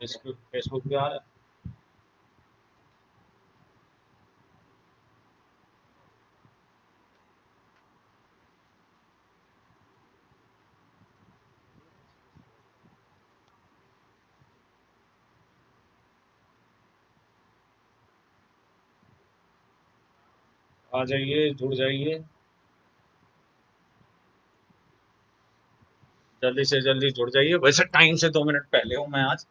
Facebook Facebook पे आ रहा है। आ जाइए, जुड़ जाइए, जल्दी से जल्दी जुड़ जाइए। वैसे टाइम से 2 मिनट पहले हूँ मैं आज।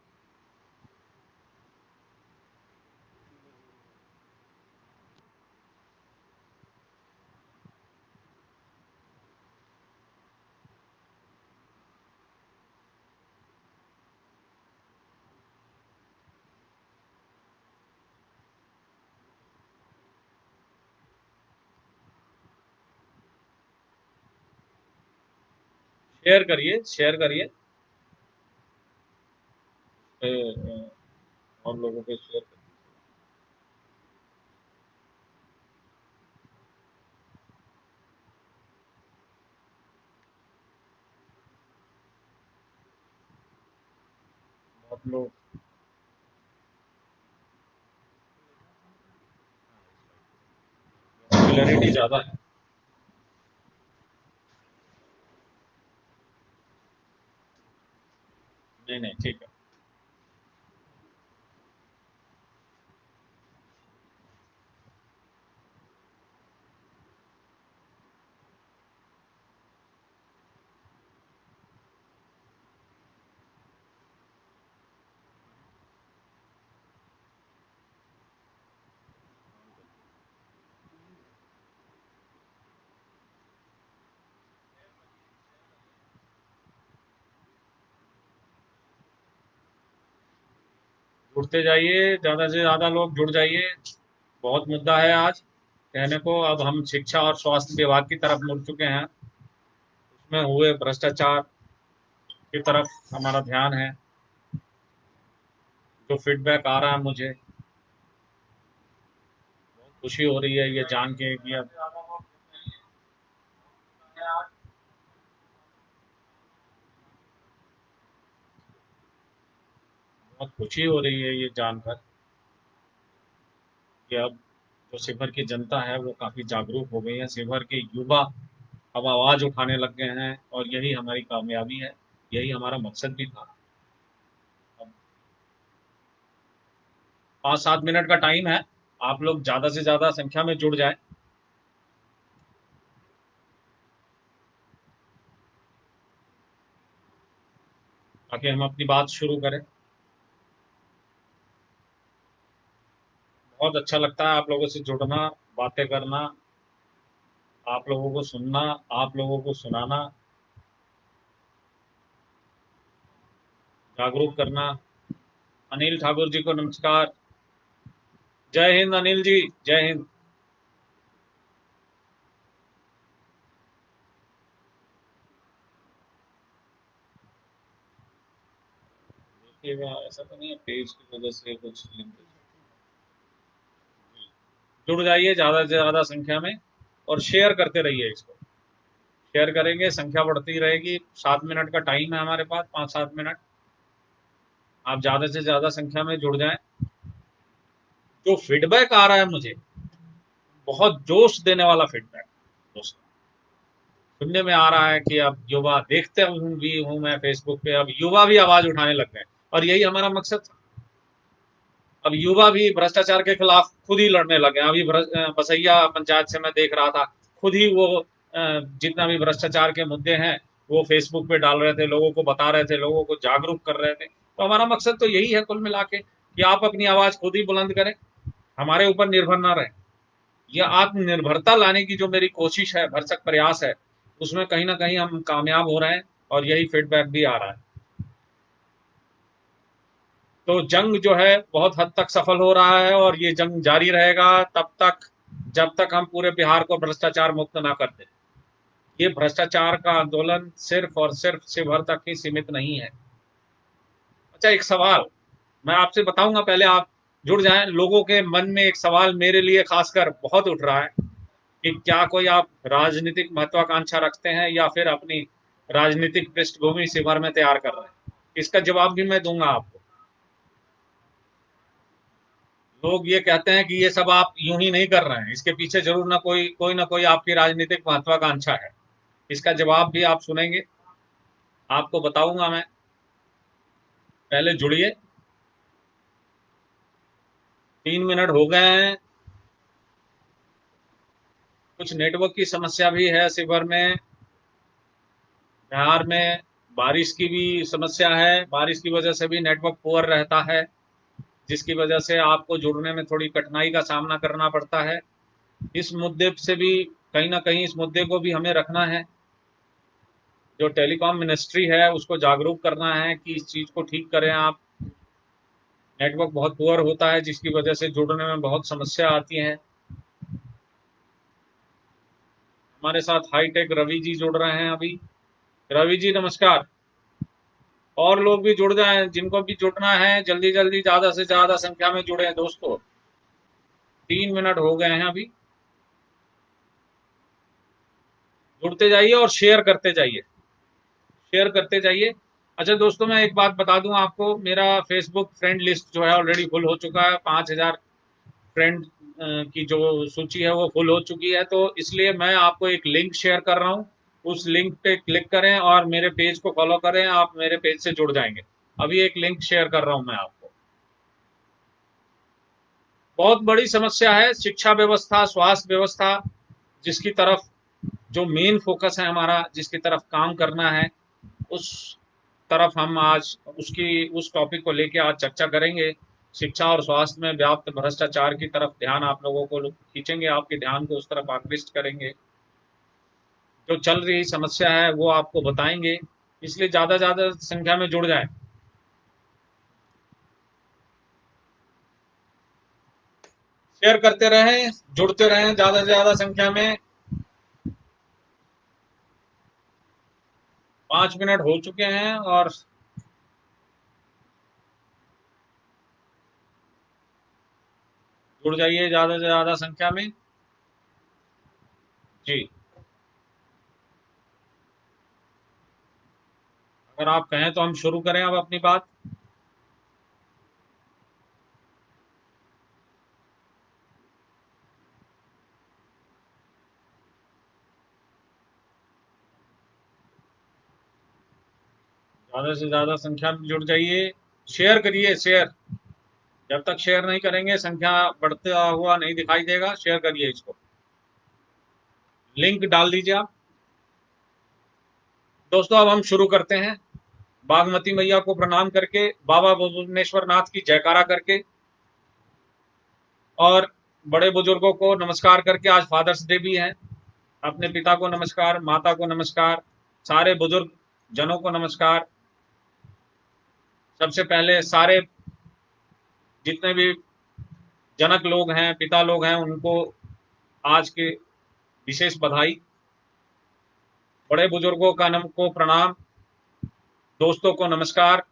शेयर करिए, शेयर करिए। और लोगों को शेयर करिए। बहुत लोग पॉपुलैरिटी ज्यादा है। नहीं नहीं, ठीक है। जुड़ते जाइए, ज्यादा से ज्यादा लोग जुड़ जाइए। बहुत मुद्दा है आज कहने को। अब हम शिक्षा और स्वास्थ्य विभाग की तरफ मुड़ चुके हैं। उसमें हुए भ्रष्टाचार की तरफ हमारा ध्यान है। जो फीडबैक आ रहा है मुझे, खुशी हो रही है ये जान के कि अब बहुत खुशी हो रही है ये जानकर कि अब जो शिवहर की जनता है वो काफी जागरूक हो गई है। शिवहर के युवा अब आवाज उठाने लग गए हैं और यही हमारी कामयाबी है, यही हमारा मकसद भी था। अब 5-7 मिनट का टाइम है। आप लोग ज्यादा से ज्यादा संख्या में जुड़ जाए ताकि हम अपनी बात शुरू करें। बहुत अच्छा लगता है आप लोगों से जुड़ना, बातें करना, आप लोगों को सुनना, आप लोगों को सुनाना, जागरूक करना। अनिल ठाकुर जी को नमस्कार। जय हिंद अनिल जी, जय हिंद। देखिएगा, ऐसा तो नहीं है पेज की वजह से कुछ लिंक। जुड़ जाइए ज्यादा से ज्यादा संख्या में और शेयर करते रहिए इसको। शेयर करेंगे, संख्या बढ़ती रहेगी। 7 मिनट का टाइम है हमारे पास, 5-7 मिनट। आप ज्यादा से ज्यादा संख्या में जुड़ जाएं। जो फीडबैक आ रहा है मुझे, बहुत जोश देने वाला फीडबैक दोस्तों। सुनने में आ रहा है कि अब युवा देखते हूँ भी हूँ मैं फेसबुक पे, अब युवा भी आवाज उठाने लग गए और यही हमारा मकसद था। अब युवा भी भ्रष्टाचार के खिलाफ खुद ही लड़ने लगे। अभी बसैया पंचायत से मैं देख रहा था, खुद ही वो जितना भी भ्रष्टाचार के मुद्दे हैं वो फेसबुक पे डाल रहे थे, लोगों को बता रहे थे, लोगों को जागरूक कर रहे थे। तो हमारा मकसद तो यही है कुल मिला के कि आप अपनी आवाज खुद ही बुलंद करें, हमारे ऊपर निर्भर ना रहे। यह आत्मनिर्भरता लाने की जो मेरी कोशिश है, भरसक प्रयास है, उसमें कहीं ना कहीं हम कामयाब हो रहे हैं और यही फीडबैक भी आ रहा है। तो जंग जो है बहुत हद तक सफल हो रहा है और ये जंग जारी रहेगा तब तक जब तक हम पूरे बिहार को भ्रष्टाचार मुक्त ना कर दें। ये भ्रष्टाचार का आंदोलन सिर्फ और सिर्फ शिवहर तक ही सीमित नहीं है। अच्छा, एक सवाल मैं आपसे बताऊंगा, पहले आप जुड़ जाएं। लोगों के मन में एक सवाल मेरे लिए खासकर बहुत उठ रहा है कि क्या कोई आप राजनीतिक महत्वाकांक्षा रखते हैं या फिर अपनी राजनीतिक पृष्ठभूमि इसी भर में तैयार कर रहे हैं? इसका जवाब भी मैं दूंगा आपको। लोग ये कहते हैं कि ये सब आप यूं ही नहीं कर रहे हैं, इसके पीछे जरूर ना कोई आपकी राजनीतिक महत्वाकांक्षा है। इसका जवाब भी आप सुनेंगे, आपको बताऊंगा मैं। पहले जुड़िए। 3 मिनट हो गए हैं। कुछ नेटवर्क की समस्या भी है शिवहर में। बिहार में बारिश की भी समस्या है, बारिश की वजह से भी नेटवर्क पुअर रहता है, जिसकी वजह से आपको जुड़ने में थोड़ी कठिनाई का सामना करना पड़ता है। इस मुद्दे से भी कहीं ना कहीं इस मुद्दे को भी हमें रखना है। जो टेलीकॉम मिनिस्ट्री है उसको जागरूक करना है कि इस चीज़ को ठीक करें आप। नेटवर्क बहुत पुअर होता है जिसकी वजह से जुड़ने में बहुत समस्या आती है। हमारे साथ हाईटेक रवि जी जुड़ रहे हैं अभी। रवि जी नमस्कार। और लोग भी जुड़ जाएं, जिनको भी जुड़ना है जल्दी जल्दी ज्यादा से ज्यादा संख्या में जुड़े दोस्तों। 3 मिनट हो गए हैं अभी। जुड़ते जाइए और शेयर करते जाइए, शेयर करते जाइए। अच्छा दोस्तों, मैं एक बात बता दूं आपको, मेरा फेसबुक फ्रेंड लिस्ट जो है ऑलरेडी फुल हो चुका है। 5,000 फ्रेंड की जो सूची है वो फुल हो चुकी है, तो इसलिए मैं आपको एक लिंक शेयर कर रहा हूँ। उस लिंक पे क्लिक करें और मेरे पेज को फॉलो करें, आप मेरे पेज से जुड़ जाएंगे। अभी एक लिंक शेयर कर रहा हूँ मैं आपको। बहुत बड़ी समस्या है शिक्षा व्यवस्था, स्वास्थ्य व्यवस्था, जिसकी तरफ जो मेन फोकस है हमारा, जिसकी तरफ काम करना है, उस तरफ हम आज उस टॉपिक को लेके आज चर्चा करेंगे। शिक्षा और स्वास्थ्य में व्याप्त भ्रष्टाचार की तरफ ध्यान आप लोगों को खींचेंगे, आपके ध्यान को उस तरफ आकृष्ट करेंगे। जो चल रही समस्या है वो आपको बताएंगे, इसलिए ज्यादा संख्या में जुड़ जाए। शेयर करते रहें, जुड़ते रहें ज्यादा से ज्यादा संख्या में। 5 मिनट हो चुके हैं और जुड़ जाइए ज्यादा से ज्यादा संख्या में। जी, अगर आप कहें तो हम शुरू करें अब अपनी बात। ज्यादा से ज्यादा संख्या में जुड़ जाइए। शेयर करिए, शेयर। जब तक शेयर नहीं करेंगे संख्या बढ़ता हुआ नहीं दिखाई देगा। शेयर करिए इसको, लिंक डाल दीजिए आप। दोस्तों अब हम शुरू करते हैं। बागमती मैया को प्रणाम करके, बाबा भुवनेश्वर नाथ की जयकारा करके और बड़े बुजुर्गों को नमस्कार करके, आज फादर्स डे भी है। अपने पिता को नमस्कार, माता को नमस्कार, सारे बुजुर्ग जनों को नमस्कार। सबसे पहले सारे जितने भी जनक लोग हैं, पिता लोग हैं, उनको आज के विशेष बधाई। बड़े बुजुर्गों को प्रणाम, दोस्तों को नमस्कार।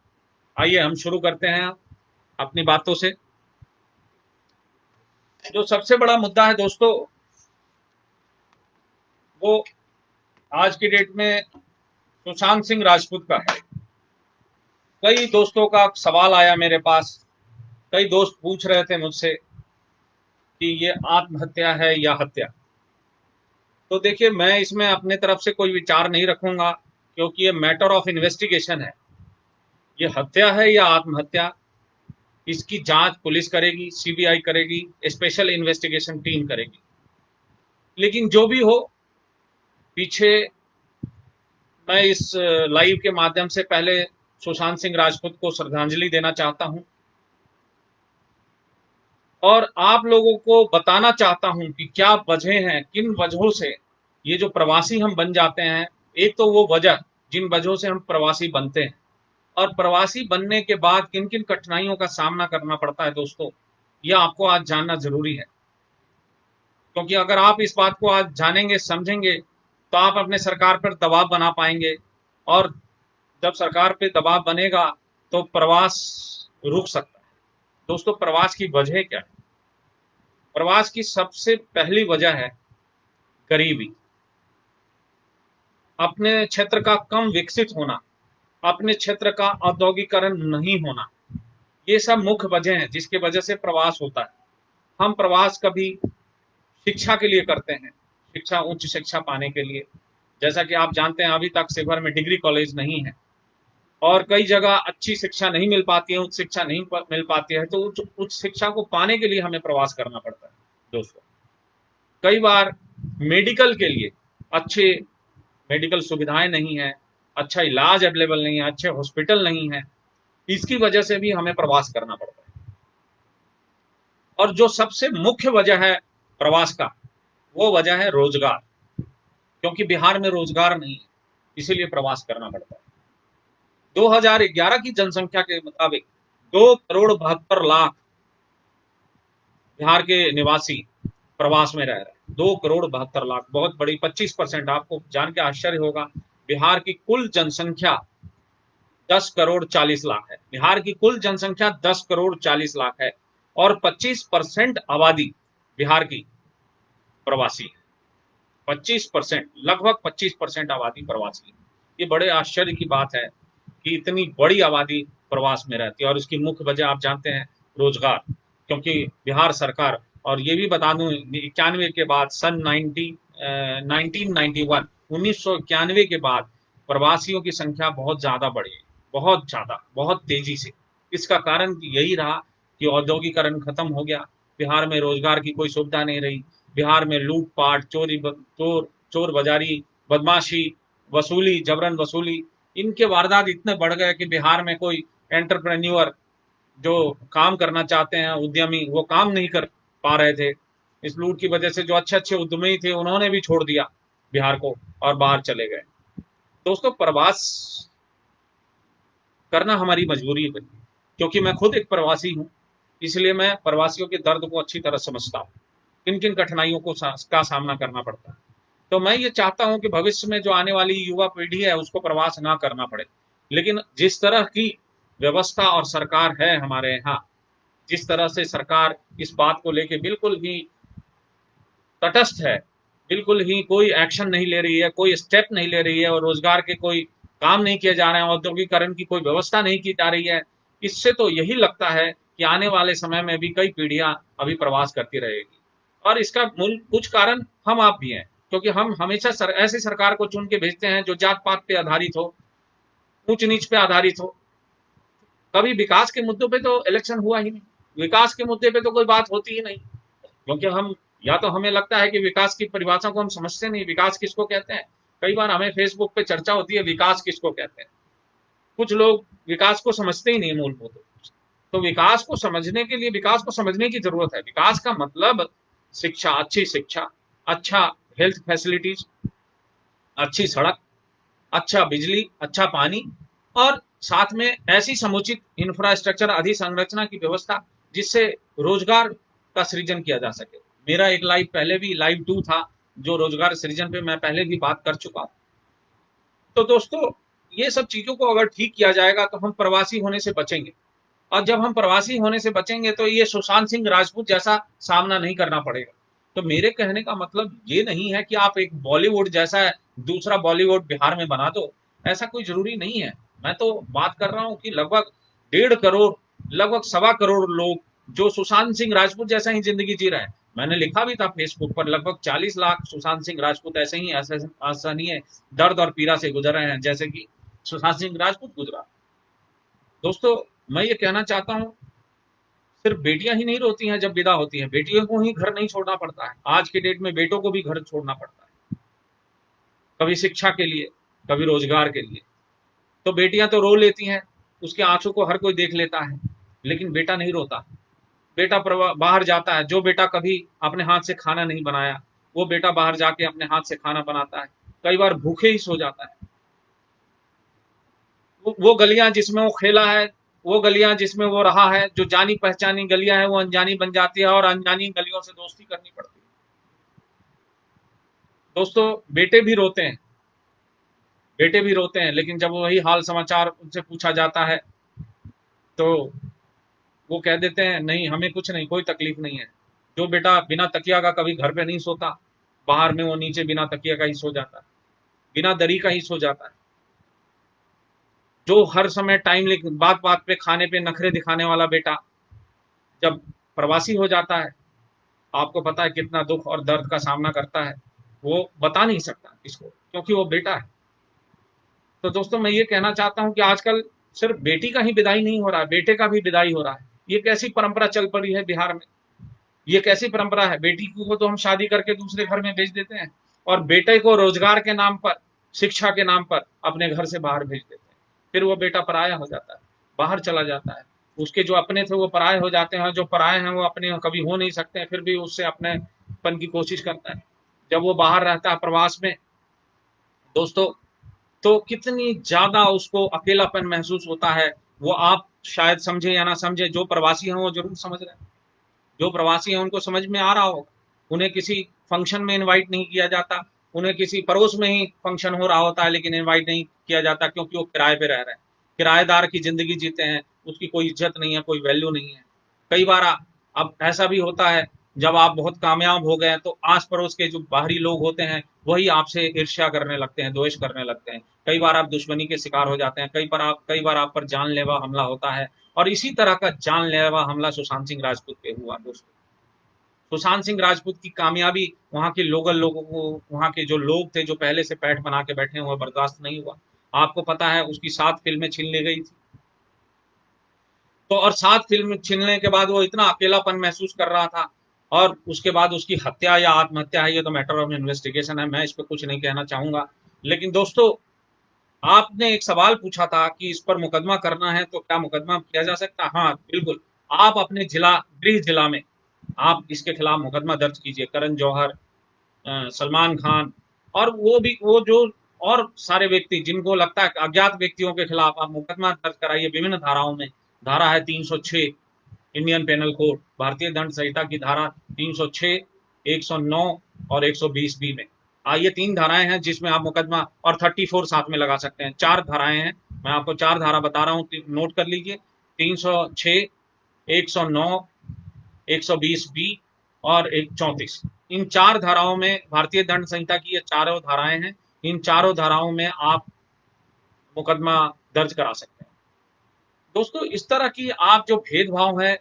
आइए हम शुरू करते हैं अपनी बातों से। जो सबसे बड़ा मुद्दा है दोस्तों, वो आज की डेट में सुशांत सिंह राजपूत का है। कई दोस्तों का सवाल आया मेरे पास, कई दोस्त पूछ रहे थे मुझसे कि ये आत्महत्या है या हत्या। तो देखिए, मैं इसमें अपने तरफ से कोई विचार नहीं रखूंगा, क्योंकि ये मैटर ऑफ इन्वेस्टिगेशन है। ये हत्या है या आत्महत्या, इसकी जांच पुलिस करेगी, सीबीआई करेगी, स्पेशल इन्वेस्टिगेशन टीम करेगी। लेकिन जो भी हो, पीछे मैं इस लाइव के माध्यम से पहले सुशांत सिंह राजपूत को श्रद्धांजलि देना चाहता हूं और आप लोगों को बताना चाहता हूं कि क्या वजह हैं, किन वजहों से ये जो प्रवासी हम बन जाते हैं। एक तो वो वजह जिन वजहों से हम प्रवासी बनते हैं, और प्रवासी बनने के बाद किन किन कठिनाइयों का सामना करना पड़ता है दोस्तों, यह आपको आज जानना जरूरी है। क्योंकि अगर आप इस बात को आज जानेंगे, समझेंगे, तो आप अपने सरकार पर दबाव बना पाएंगे। और जब सरकार पे दबाव बनेगा तो प्रवास रुक सकता है। दोस्तों, प्रवास की वजह क्या है? प्रवास की सबसे पहली वजह है गरीबी, अपने क्षेत्र का कम विकसित होना, अपने क्षेत्र का औद्योगिकरण नहीं होना। ये सब मुख्य वजह हैं जिसकी वजह से प्रवास होता है। हम प्रवास कभी शिक्षा के लिए करते हैं, शिक्षा, उच्च शिक्षा पाने के लिए। जैसा कि आप जानते हैं, अभी तक शिवहर में डिग्री कॉलेज नहीं है और कई जगह अच्छी शिक्षा नहीं मिल पाती है, उच्च शिक्षा नहीं मिल पाती है, तो उच्च शिक्षा को पाने के लिए हमें प्रवास करना पड़ता है। दोस्तों, कई बार मेडिकल के लिए अच्छे मेडिकल सुविधाएं नहीं है, अच्छा इलाज अवेलेबल नहीं है, अच्छे हॉस्पिटल नहीं है, इसकी वजह से भी हमें प्रवास करना पड़ता है। और जो सबसे मुख्य वजह है प्रवास का, वो वजह है रोजगार, क्योंकि बिहार में रोजगार नहीं है, इसीलिए प्रवास करना पड़ता है। 2011 की जनसंख्या के मुताबिक 2,72,00,000 बिहार के निवासी प्रवास में रह रहे हैं। 2,72,00,000, बहुत बड़ी 25%। आपको जान के आश्चर्य होगा, बिहार की कुल जनसंख्या 10,40,00,000 है। बिहार की कुल जनसंख्या 10,40,00,000 है और 25% आबादी बिहार की प्रवासी है। 25%, लगभग 25% आबादी प्रवासी है। ये बड़े आश्चर्य की बात है कि इतनी बड़ी आबादी प्रवास में रहती है और इसकी मुख्य वजह आप जानते हैं, रोजगार। क्योंकि बिहार सरकार, और ये भी बता दूं, 91 के बाद, सन 1991, 1991 के बाद प्रवासियों की संख्या बहुत ज्यादा बढ़ी, बहुत ज्यादा, बहुत तेजी से। इसका कारण यही रहा कि औद्योगिकरण खत्म हो गया, बिहार में रोजगार की कोई सुविधा नहीं रही, बिहार में लूटपाट, चोर बाजारी, बदमाशी, वसूली, जबरन वसूली, इनके वारदात इतने बढ़ गए कि बिहार में कोई एंटरप्रेन्योर जो काम करना चाहते हैं, उद्यमी, वो काम नहीं कर पा रहे थे। इस लूट की वजह से जो अच्छे अच्छे उद्यमी थे, उन्होंने भी छोड़ दिया बिहार को और बाहर चले गए। दोस्तों, प्रवास करना हमारी मजबूरी है, क्योंकि मैं खुद एक प्रवासी हूं, इसलिए मैं प्रवासियों के दर्द को अच्छी तरह समझता हूं, किन किन कठिनाइयों का सामना करना पड़ता है। तो मैं ये चाहता हूं कि भविष्य में जो आने वाली युवा पीढ़ी है, उसको प्रवास ना करना पड़े। लेकिन जिस तरह की व्यवस्था और सरकार है हमारे यहाँ, जिस तरह से सरकार इस बात को लेके बिल्कुल ही तटस्थ है, बिल्कुल ही कोई एक्शन नहीं ले रही है, कोई स्टेप नहीं ले रही है, और रोजगार के कोई काम नहीं किए जा रहे हैं, औद्योगिकरण की कोई व्यवस्था नहीं की जा रही है, इससे तो यही लगता है कि आने वाले समय में भी कई पीढ़ियां अभी प्रवास करती रहेगी। और इसका मूल कुछ कारण हम आप भी हैं, क्योंकि हम हमेशा ऐसी सरकार को चुन के भेजते हैं जो जात पात पे आधारित हो, ऊंच नीच पे आधारित हो। कभी विकास के मुद्दों पे तो इलेक्शन हुआ ही नहीं, विकास के मुद्दे पे तो कोई बात होती ही नहीं, क्योंकि हम, या तो हमें लगता है कि विकास की परिभाषा को हम समझते नहीं, विकास किसको कहते हैं। कई बार हमें फेसबुक पे चर्चा होती है, विकास किसको कहते हैं। कुछ लोग विकास को समझते ही नहीं मूलभूत। तो विकास को समझने के लिए विकास को समझने की जरूरत है। विकास का मतलब शिक्षा, अच्छी शिक्षा, अच्छा हेल्थ फैसिलिटीज, अच्छी सड़क, अच्छा बिजली, अच्छा पानी, और साथ में ऐसी समुचित इंफ्रास्ट्रक्चर, अधिसंरचना की व्यवस्था जिससे रोजगार का सृजन किया जा सके। मेरा एक लाइव पहले भी, लाइव 2 था, जो रोजगार सृजन पे मैं पहले भी बात कर चुका हूं। तो दोस्तों, ये सब चीजों को अगर ठीक किया जाएगा तो हम प्रवासी होने से बचेंगे, और जब हम प्रवासी होने से बचेंगे तो ये सुशांत सिंह राजपूत जैसा सामना नहीं करना पड़ेगा। तो मेरे कहने का मतलब ये नहीं है कि आप एक बॉलीवुड जैसा दूसरा बॉलीवुड बिहार में बना दो, ऐसा कोई जरूरी नहीं है। मैं तो बात कर रहा हूं कि लगभग 1.5 करोड़, लगभग 1.25 करोड़ लोग जो सुशांत सिंह राजपूत जैसा ही जिंदगी जी रहे हैं। मैंने लिखा भी था फेसबुक पर, लगभग 40 लाख सुशांत सिंह राजपूत ऐसे ही असहनीय दर्द और पीड़ा से गुजर रहे हैं, जैसे कि सुशांत सिंह राजपूत गुजरा। दोस्तों, मैं ये कहना चाहता हूं, सिर्फ बेटियां ही नहीं रोती हैं जब विदा होती हैं, बेटियों को ही घर नहीं छोड़ना पड़ता है, आज के डेट में बेटों को भी घर छोड़ना पड़ता है, कभी शिक्षा के लिए, कभी रोजगार के लिए। तो बेटियां तो रो लेती हैं, उसके आंसू को हर कोई देख लेता है, लेकिन बेटा नहीं रोता। बेटा बाहर जाता है, जो बेटा कभी अपने हाथ से खाना नहीं बनाया, वो बेटा बाहर जाके अपने हाथ से खाना बनाता है, कई बार भूखे ही सो जाता है। वो गलियां जिसमें वो खेला है, वो गलियां जिसमें वो रहा है, जो जानी पहचानी गलियां हैं, वो अनजानी बन जाती है और अनजानी गलियों से दोस्ती करनी पड़ती है। दोस्तों, बेटे भी रोते हैं, बेटे भी रोते हैं, लेकिन जब वही हाल समाचार उनसे पूछा जाता है तो वो कह देते हैं नहीं हमें कुछ नहीं, कोई तकलीफ नहीं है। जो बेटा बिना तकिया का कभी घर पे नहीं सोता, बाहर में वो नीचे बिना तकिया का ही सो जाता है, बिना दरी का ही सो जाता है। जो हर समय टाइम बात बात पे खाने पे नखरे दिखाने वाला बेटा जब प्रवासी हो जाता है, आपको पता है कितना दुख और दर्द का सामना करता है। वो बता नहीं सकता इसको, क्योंकि वो बेटा है। तो दोस्तों मैं ये कहना चाहता हूं कि आजकल सिर्फ बेटी का ही विदाई नहीं हो रहा है, बेटे का भी विदाई हो रहा है। ये कैसी परंपरा चल पड़ी है बिहार में? ये कैसी परंपरा है? बेटी को तो हम शादी करके दूसरे घर में भेज देते हैं, और बेटे को रोजगार के नाम पर, शिक्षा के नाम पर अपने घर से बाहर भेज देते हैं। फिर वो बेटा पराया हो जाता है, बाहर चला जाता है। उसके जो अपने थे वो पराये हो जाते हैं, जो पराये हैं वो अपने कभी हो नहीं सकते हैं, फिर भी उससे अपनेपन की कोशिश करता है। जब वो बाहर रहता है प्रवास में दोस्तों, तो कितनी ज्यादा उसको अकेलापन महसूस होता है। वो आप शायद समझे या ना समझे, जो प्रवासी हैं वो जरूर समझ रहे हैं। जो प्रवासी हैं उनको समझ में आ रहा होगा। उन्हें किसी फंक्शन में इनवाइट नहीं किया जाता, उन्हें किसी पड़ोस में ही फंक्शन हो रहा होता है लेकिन इनवाइट नहीं किया जाता, क्योंकि वो किराए पे रह रहे हैं, किराएदार की जिंदगी जीते हैं। उसकी कोई इज्जत नहीं है, कोई वैल्यू नहीं है। कई बार अब ऐसा भी होता है, जब आप बहुत कामयाब हो गए तो आस पड़ोस के जो बाहरी लोग होते हैं वही आपसे ईर्ष्या करने लगते हैं, द्वेष करने लगते हैं। कई बार आप दुश्मनी के शिकार हो जाते हैं, कई बार आप पर जानलेवा हमला होता है। और इसी तरह का जानलेवा हमला सुशांत सिंह राजपूत पे हुआ दोस्तों। सुशांत सिंह राजपूत की कामयाबी वहां के लोकल लोगों को, वहां के जो लोग थे जो पहले से पैठ बना के बैठे हुए, बर्दाश्त नहीं हुआ। आपको पता है उसकी 7 फिल्में छीन ली गई थी। तो और 7 फिल्म छीनने के बाद वो इतना अकेलापन महसूस कर रहा था, और उसके बाद उसकी हत्या या आत्महत्या है, ये तो मैटर ऑफ इन्वेस्टिगेशन है, मैं इस पर कुछ नहीं कहना चाहूंगा। लेकिन दोस्तों, आपने एक सवाल पूछा था कि इस पर मुकदमा करना है तो क्या मुकदमा किया जा सकता है? हाँ बिल्कुल। आप अपने जिला, गृह जिला में आप इसके खिलाफ मुकदमा दर्ज कीजिए। करण जौहर, सलमान खान, और वो भी वो जो और सारे व्यक्ति जिनको लगता है अज्ञात व्यक्तियों के खिलाफ आप मुकदमा दर्ज कराइए विभिन्न धाराओं में। धारा है 306 इंडियन पेनल कोड, भारतीय दंड संहिता की धारा 306, 109 और 120 बी में। ये 3 धाराएं हैं जिसमें आप मुकदमा, और 34 साथ में लगा सकते हैं। 4 धाराएं हैं, मैं आपको 4 धारा बता रहा हूँ, नोट कर लीजिए। 306, 109, 120 बी और 134। इन 4 धाराओं में, भारतीय दंड संहिता की ये चारों धाराएं हैं, इन चारों धाराओं में आप मुकदमा दर्ज करा सकते हैं। दोस्तों इस तरह की आप जो भेदभाव है,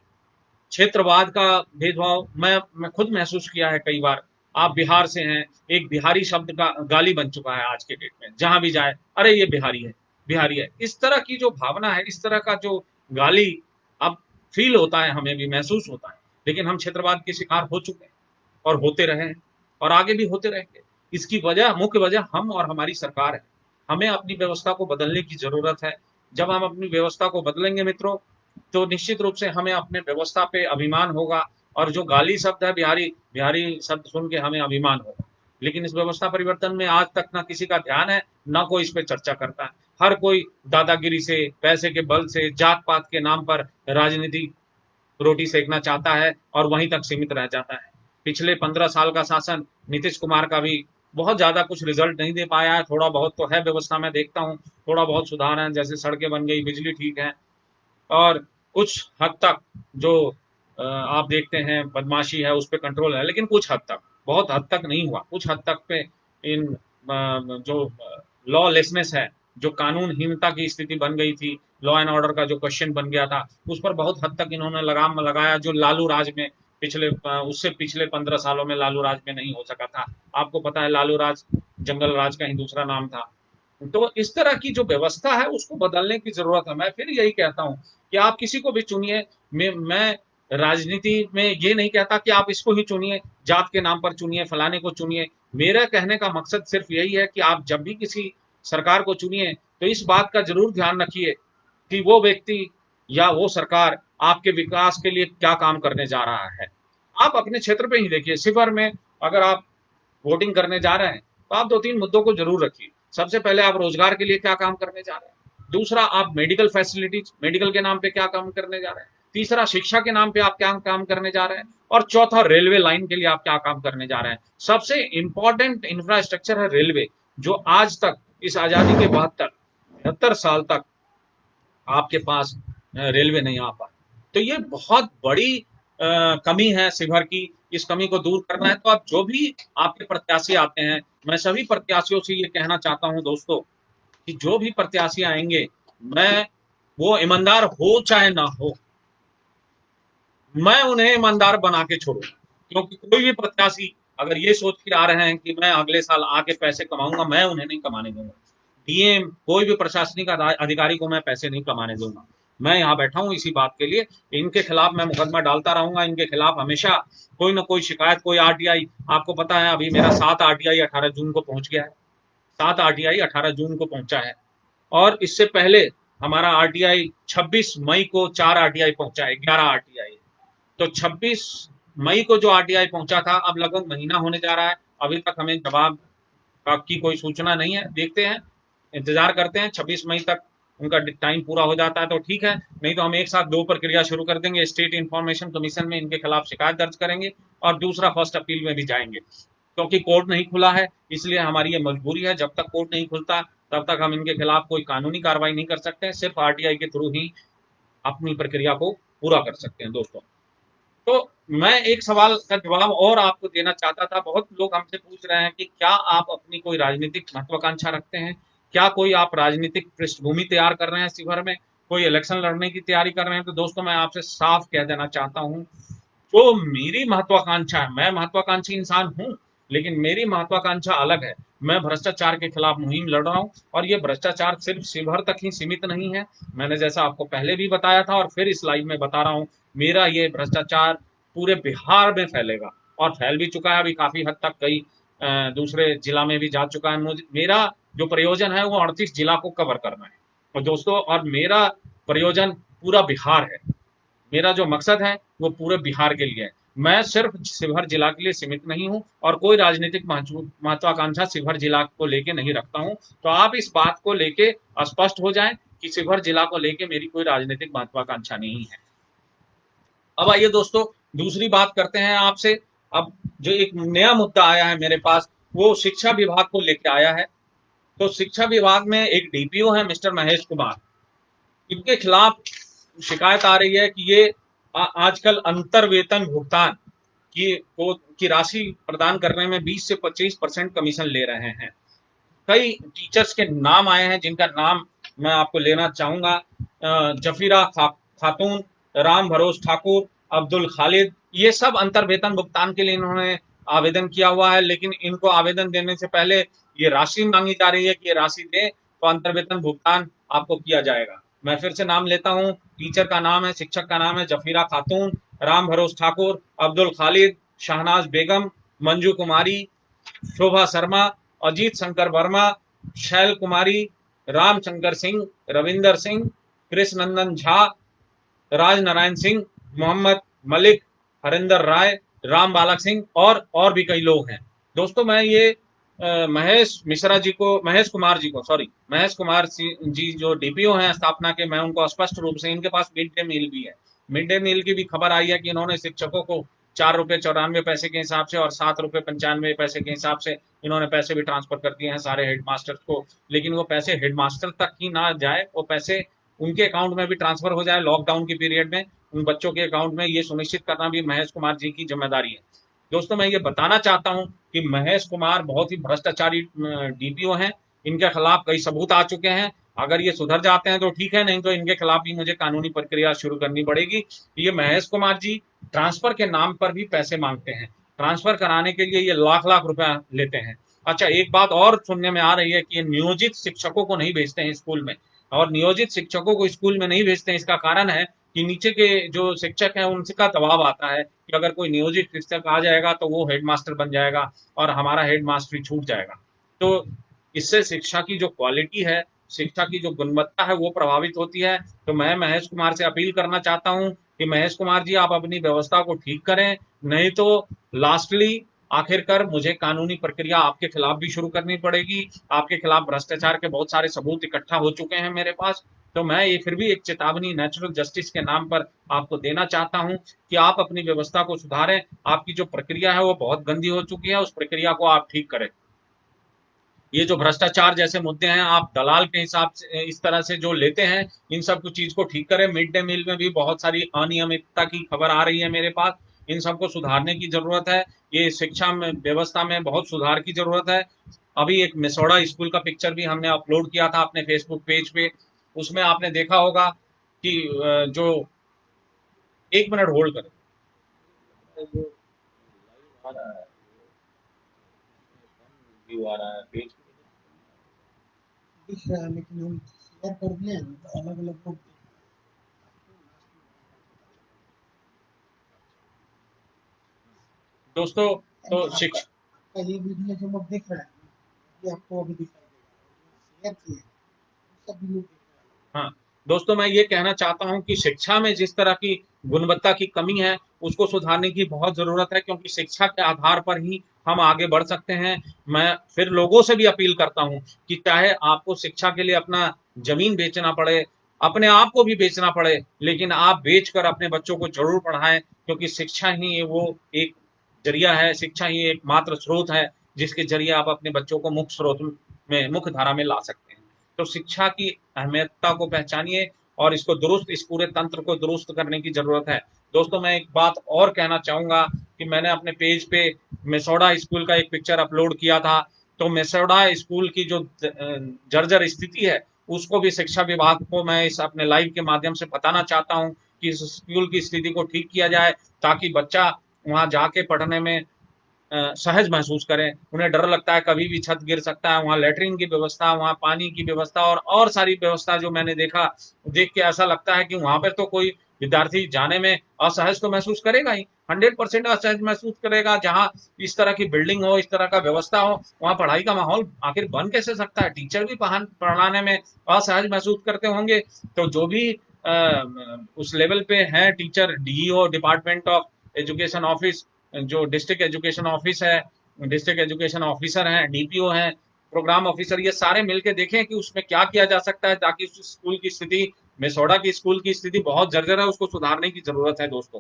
क्षेत्रवाद का भेदभाव, मैं खुद महसूस किया है कई बार। आप बिहार से हैं, एक बिहारी शब्द का गाली बन चुका है आज के डेट में, जहां भी जाए अरे ये बिहारी है, बिहारी है। इस तरह की जो भावना है, इस तरह का जो गाली अब फील होता है, हमें भी महसूस होता है। लेकिन हम क्षेत्रवाद के शिकार हो चुके हैं और होते रहे हैं, और आगे भी होते रहेंगे। इसकी वजह, मुख्य वजह हम और हमारी सरकार है। हमें अपनी व्यवस्था को बदलने की जरूरत है। जब हम अपनी व्यवस्था को बदलेंगे मित्रों, तो निश्चित रूप से हमें अपने व्यवस्था पे अभिमान होगा। और जो गाली शब्द है, बिहारी बिहारी शब्द सुन के हमें अभिमान होगा। लेकिन इस व्यवस्था परिवर्तन में आज तक ना किसी का ध्यान है, ना कोई इस पे चर्चा करता है। हर कोई दादागिरी से, पैसे के बल से, जात पात के नाम पर राजनीति रोटी सेकना चाहता है और वहीं तक सीमित रह जाता है। पिछले 15 साल का शासन नीतीश कुमार का भी बहुत ज्यादा कुछ रिजल्ट नहीं दे पाया है। थोड़ा बहुत तो है व्यवस्था में देखता हूँ, थोड़ा बहुत सुधार है, जैसे सड़कें बन गई, बिजली ठीक है, और कुछ हद तक जो आप देखते हैं बदमाशी है उस पर कंट्रोल है। लेकिन कुछ हद तक, बहुत हद तक नहीं हुआ, कुछ हद तक पे इन जो लॉलेसनेस है, जो कानूनहीनता की स्थिति बन गई थी, लॉ एंड ऑर्डर का जो क्वेश्चन बन गया था, उस पर बहुत हद तक इन्होंने लगाम लगाया, जो लालू राज में पिछले उससे पिछले 15 सालों में लालू राज में नहीं हो सका था। आपको पता है लालू राज जंगल राज का ही दूसरा नाम था। तो इस तरह की जो व्यवस्था है उसको बदलने की जरूरत है। मैं फिर यही कहता हूं कि आप किसी को भी चुनिए। मैं राजनीति में ये नहीं कहता कि आप इसको ही चुनिए, जात के नाम पर चुनिए, फलाने को चुनिए। मेरा कहने का मकसद सिर्फ यही है कि आप जब भी किसी सरकार को चुनिए तो इस बात का जरूर ध्यान रखिए कि वो व्यक्ति या वो सरकार आपके विकास के लिए क्या काम करने जा रहा है। आप अपने क्षेत्र पे ही देखिए, शिवर में अगर आप वोटिंग करने जा रहे हैं तो आप 2-3 मुद्दों को जरूर रखिए। सबसे पहले आप रोजगार के लिए क्या काम करने जा रहे हैं, दूसरा आप मेडिकल फैसिलिटीज, मेडिकल के नाम पे क्या काम करने जा रहे हैं, तीसरा शिक्षा के नाम पे आप क्या काम करने जा रहे हैं, और चौथा रेलवे लाइन के लिए आप क्या काम करने जा रहे हैं। सबसे इंपॉर्टेंट इंफ्रास्ट्रक्चर है रेलवे, जो आज तक इस आजादी के 72-73 साल तक आपके पास रेलवे नहीं आ पा रही। तो ये बहुत बड़ी कमी है शिवहर की। इस कमी को दूर करना है तो आप जो भी आपके प्रत्याशी आते हैं, मैं सभी प्रत्याशियों से ये कहना चाहता हूं दोस्तों कि जो भी प्रत्याशी आएंगे, मैं वो ईमानदार हो चाहे ना हो, मैं उन्हें ईमानदार बना के छोड़ूंगा। क्योंकि कोई भी प्रत्याशी अगर ये सोच के आ रहे हैं कि मैं अगले साल आके पैसे कमाऊंगा, मैं उन्हें नहीं कमाने दूंगा। डीएम कोई भी प्रशासनिक अधिकारी को मैं पैसे नहीं कमाने दूंगा। मैं यहाँ बैठा हूँ इसी बात के लिए। इनके खिलाफ मैं मुकदमा डालता रहूंगा, इनके खिलाफ हमेशा कोई ना कोई शिकायत, कोई आरटीआई। आपको पता है अभी मेरा 7 आरटीआई 18 जून को पहुंच गया है। 7 आरटीआई 18 जून को पहुंचा है। और इससे पहले हमारा आरटीआई 26 मई को 4 आरटीआई पहुंचा है, 11 आरटीआई। तो 26 मई को जो आरटीआई पहुंचा था, अब लगभग महीना होने जा रहा है, अभी तक हमें जवाब की कोई सूचना नहीं है। देखते हैं, इंतजार करते हैं 26 मई तक उनका टाइम पूरा हो जाता है तो ठीक है, नहीं तो हम एक साथ दो प्रक्रिया शुरू कर देंगे। स्टेट इंफॉर्मेशन कमीशन में इनके खिलाफ शिकायत दर्ज करेंगे और दूसरा फर्स्ट अपील में भी जाएंगे। क्योंकि कोर्ट नहीं खुला है, इसलिए हमारी ये मजबूरी है। जब तक कोर्ट नहीं खुलता तब तक हम इनके खिलाफ कोई कानूनी कार्रवाई नहीं कर सकते, सिर्फ आरटीआई के थ्रू ही अपनी प्रक्रिया को पूरा कर सकते हैं दोस्तों। तो मैं एक सवाल का जवाब और आपको देना चाहता था। बहुत लोग हमसे पूछ रहे हैं कि क्या आप अपनी कोई राजनीतिक महत्वाकांक्षा रखते हैं, क्या कोई आप राजनीतिक पृष्ठभूमि तैयार कर रहे हैं शिवहर में, कोई इलेक्शन लड़ने की तैयारी कर रहे हैं। तो दोस्तों मैं आपसे साफ कह देना चाहता हूं, जो मेरी महत्वाकांक्षा है, मैं महत्वाकांक्षी इंसान हूं, लेकिन मेरी महत्वाकांक्षा अलग है। मैं भ्रष्टाचार के खिलाफ मुहिम लड़ रहा हूं, और ये भ्रष्टाचार सिर्फ शिवहर तक ही सीमित नहीं है। मैंने जैसा आपको पहले भी बताया था और फिर इस लाइव में बता रहा हूं, मेरा ये भ्रष्टाचार पूरे बिहार में फैलेगा और फैल भी चुका है। अभी काफी हद तक कई दूसरे जिला में भी जा चुका है। मुझे, मेरा जो प्रयोजन है वो 38 जिला को कवर करना है। और दोस्तों, और मेरा प्रयोजन पूरा बिहार है। मेरा जो मकसद है वो पूरे बिहार के लिए है। मैं सिर्फ शिवहर जिला के लिए सीमित नहीं हूं और कोई राजनीतिक महत्वाकांक्षा शिवहर जिला को लेके नहीं रखता हूं। तो आप इस बात को लेके स्पष्ट हो जाएं कि शिवहर जिला को लेके मेरी कोई राजनीतिक महत्वाकांक्षा नहीं है। अब आइए दोस्तों, दूसरी बात करते हैं आपसे। अब जो एक नया मुद्दा आया है मेरे पास, वो शिक्षा विभाग को लेके आया है। तो शिक्षा विभाग में एक डीपीओ है मिस्टर महेश कुमार, इनके खिलाफ शिकायत आ रही है कि ये आजकल अंतर वेतन भुगतान की राशि प्रदान करने में 20 से 25% कमीशन ले रहे हैं। कई टीचर्स के नाम आए हैं जिनका नाम मैं आपको लेना चाहूंगा। जफीरा खातून, राम भरोस ठाकुर, अब्दुल खालिद, ये सब अंतर वेतन भुगतान के लिए इन्होंने आवेदन किया हुआ है। लेकिन इनको आवेदन देने से पहले ये राशि मांगी जा रही है कि ये राशि दें तो अंतर वेतन भुगतान आपको किया जाएगा। मैं फिर से नाम लेता हूँ। टीचर का नाम है, शिक्षक का नाम है जफीरा खातून, राम भरोस ठाकुर, अब्दुल खालिद, शहनाज बेगम, मंजू कुमारी, शोभा शर्मा, अजीत शंकर वर्मा, शैल कुमारी, रामशंकर सिंह, रविंदर सिंह, कृष्ण नंदन झा, राज नारायण सिंह, मोहम्मद मलिक, हरिंदर राय, राम बालक सिंह और भी कई लोग हैं। दोस्तों मैं ये महेश मिश्रा जी को, महेश कुमार जी को, सॉरी, महेश कुमार जी जो डीपीओ हैं स्थापना के, मैं उनको स्पष्ट रूप से, इनके पास मिड डे मील भी है। मिड डे मील की भी खबर आई है कि इन्होंने शिक्षकों को 4 रुपए 94 पैसे के हिसाब से और 7 रुपए 95 पैसे के हिसाब से इन्होंने पैसे भी ट्रांसफर कर दिए हैं सारे हेडमास्टर्स को। लेकिन वो पैसे हेडमास्टर तक ही ना जाए, वो पैसे उनके अकाउंट में भी ट्रांसफर हो जाए लॉकडाउन की पीरियड में, उन बच्चों के अकाउंट में, ये सुनिश्चित करना भी महेश कुमार जी की जिम्मेदारी है। दोस्तों मैं ये बताना चाहता हूं कि महेश कुमार बहुत ही भ्रष्टाचारी डीपीओ हैं। इनके खिलाफ कई सबूत आ चुके हैं। अगर ये सुधर जाते हैं तो ठीक है, नहीं तो इनके खिलाफ भी मुझे कानूनी प्रक्रिया शुरू करनी पड़ेगी। ये महेश कुमार जी ट्रांसफर के नाम पर भी पैसे मांगते हैं। ट्रांसफर कराने के लिए ये लाख लाख रुपया लेते हैं। अच्छा, एक बात और सुनने में आ रही है कि ये नियोजित शिक्षकों को नहीं भेजते हैं स्कूल में, और नियोजित शिक्षकों को स्कूल में नहीं भेजते हैं, इसका कारण है कि नीचे के जो शिक्षक हैं उनका दबाव आता है कि अगर कोई नियोजित शिक्षक आ जाएगा तो वो हेडमास्टर बन जाएगा और हमारा हेडमास्टरी छूट जाएगा। तो इससे शिक्षा की जो क्वालिटी है, शिक्षा की जो गुणवत्ता है वो प्रभावित होती है। तो मैं महेश कुमार से अपील करना चाहता हूं कि महेश कुमार जी आप अपनी व्यवस्था को ठीक करें, नहीं तो लास्टली आखिरकार मुझे कानूनी प्रक्रिया आपके खिलाफ भी शुरू करनी पड़ेगी। आपके खिलाफ भ्रष्टाचार के बहुत सारे सबूत इकट्ठा हो चुके हैं मेरे पास। तो मैं ये फिर भी एक चेतावनी नेचुरल जस्टिस के नाम पर आपको देना चाहता हूं कि आप अपनी व्यवस्था को सुधारें। आपकी जो प्रक्रिया है वो बहुत गंदी हो चुकी है, उस प्रक्रिया को आप ठीक करें। ये जो भ्रष्टाचार जैसे मुद्दे हैं, आप दलाल के हिसाब से इस तरह से जो लेते हैं, इन सब कुछ चीज को ठीक करें। मिड डे मील में भी बहुत सारी अनियमितता की खबर आ रही है मेरे पास, इन सबको सुधारने की जरूरत है। ये शिक्षा में व्यवस्था में बहुत सुधार की जरूरत है। अभी एक मिसौड़ा स्कूल का पिक्चर भी हमने अपलोड किया था अपने फेसबुक पेज पे, उसमें आपने देखा होगा कि जो, 1 मिनट होल्ड करें, जो लाइव आ रहा है, व्यू आ रहा है पेज पे, दिख रहा है, लेकिन हम शेयर कर दिए हैं तो अलग अलग लोग देख दोस्तों। रहे तो हैं। आपका शिक्षा, आपका ये वीडियो जो लोग देख रहे हैं ना, ये आपको अभी दिखाई देगा, जो शेयर किए वो सभी लोग देख रहे हैं। हाँ दोस्तों, मैं ये कहना चाहता हूँ कि शिक्षा में जिस तरह की गुणवत्ता की कमी है, उसको सुधारने की बहुत जरूरत है, क्योंकि शिक्षा के आधार पर ही हम आगे बढ़ सकते हैं। मैं फिर लोगों से भी अपील करता हूँ कि चाहे आपको शिक्षा के लिए अपना जमीन बेचना पड़े, अपने आप को भी बेचना पड़े, लेकिन आप बेचकर अपने बच्चों को जरूर पढ़ाएं, क्योंकि शिक्षा ही वो एक जरिया है, शिक्षा ही एक मात्र स्रोत है जिसके जरिए आप अपने बच्चों को मुख्य स्रोत में, मुख्य धारा में ला सकते हैं। तो शिक्षा की अहमियतता को पहचानिए और इसको दुरुस्त, इस पूरे तंत्र को दुरुस्त करने की जरूरत है। दोस्तों, मैं एक बात और कहना चाहूंगा कि मैंने अपने पेज पे मेसोडा स्कूल का एक पिक्चर अपलोड किया था। तो मेसोडा स्कूल की जो जर्जर स्थिति है, उसको भी शिक्षा विभाग को मैं इस अपने लाइव के माध्यम से बताना चाहता हूँ कि इस स्कूल की स्थिति को ठीक किया जाए, ताकि बच्चा वहां जाके पढ़ने में सहज महसूस करें। उन्हें डर लगता है कभी भी छत गिर सकता है, वहाँ लैट्रिन की व्यवस्था, वहाँ पानी की व्यवस्था और सारी व्यवस्था जो मैंने देखा, देख के ऐसा लगता है कि वहां पर तो कोई विद्यार्थी जाने में असहज तो महसूस करेगा ही, 100% असहज महसूस करेगा। जहाँ इस तरह की बिल्डिंग हो, इस तरह का व्यवस्था हो, वहाँ पढ़ाई का माहौल आखिर बन कैसे सकता है? टीचर भी पढ़ाने में असहज महसूस करते होंगे। तो जो भी उस लेवल पे हैं teacher, DEO, department of education office, जो डिस्ट्रिक्ट एजुकेशन ऑफिस है, डिस्ट्रिक्ट एजुकेशन ऑफिसर हैं, डीपीओ हैं, प्रोग्राम ऑफिसर, ये सारे मिलकर देखें कि उसमें क्या किया जा सकता है, ताकि उस स्कूल की स्थिति, मेसोडा की स्कूल की स्थिति बहुत जर्जर है, उसको सुधारने की जरूरत है दोस्तों।